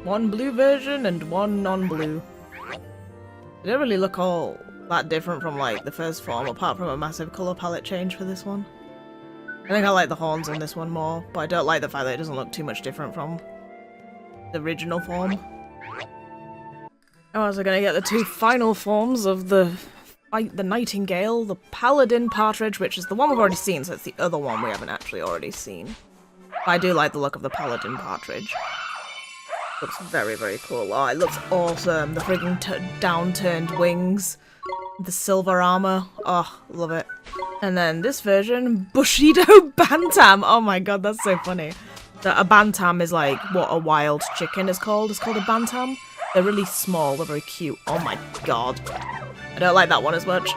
One blue version and one non-blue. They don't really look all that different from, like, the first form, apart from a massive colour palette change for this one. I think I like the horns on this one more, but I don't like the fact that it doesn't look too much different from the original form. I'm also gonna get the two final forms of the Nightingale, the Paladin Partridge, which is the one we've already seen, so it's the other one we haven't actually already seen. But I do like the look of the Paladin Partridge. Looks very, very cool. Oh, it looks awesome. The frigging downturned wings, the silver armor. Oh, love it. And then this version, Bushido Bantam. Oh my god, that's so funny. A bantam is like what a wild chicken is called. It's called a bantam. They're really small, they're very cute. Oh my god. I don't like that one as much.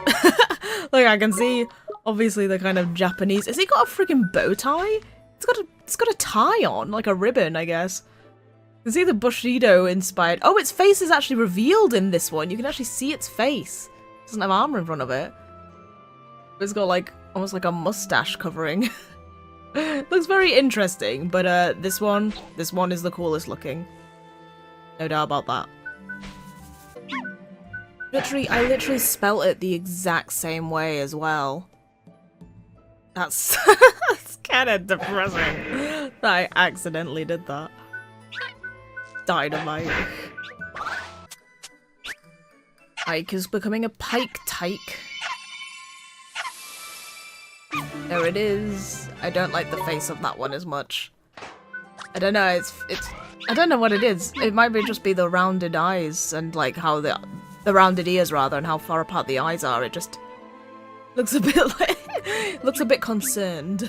Like, I can see, obviously, the kind of Japanese... Has he got a freaking bow tie? It's got a tie on, like a ribbon, I guess. You can see the Bushido inspired... Oh, its face is actually revealed in this one. You can actually see its face. It doesn't have armor in front of it. It's got, like, almost like a mustache covering. Looks very interesting, but this one is the coolest looking. No doubt about that. I literally spelt it the exact same way as well. That's, that's kind of depressing that I accidentally did that. Dynamite. Ike is becoming a pike tyke. There it is. I don't like the face of that one as much. I don't know, it's I don't know what it is. It might just be the rounded eyes and like how the rounded ears rather and how far apart the eyes are. It just looks a bit like looks a bit concerned.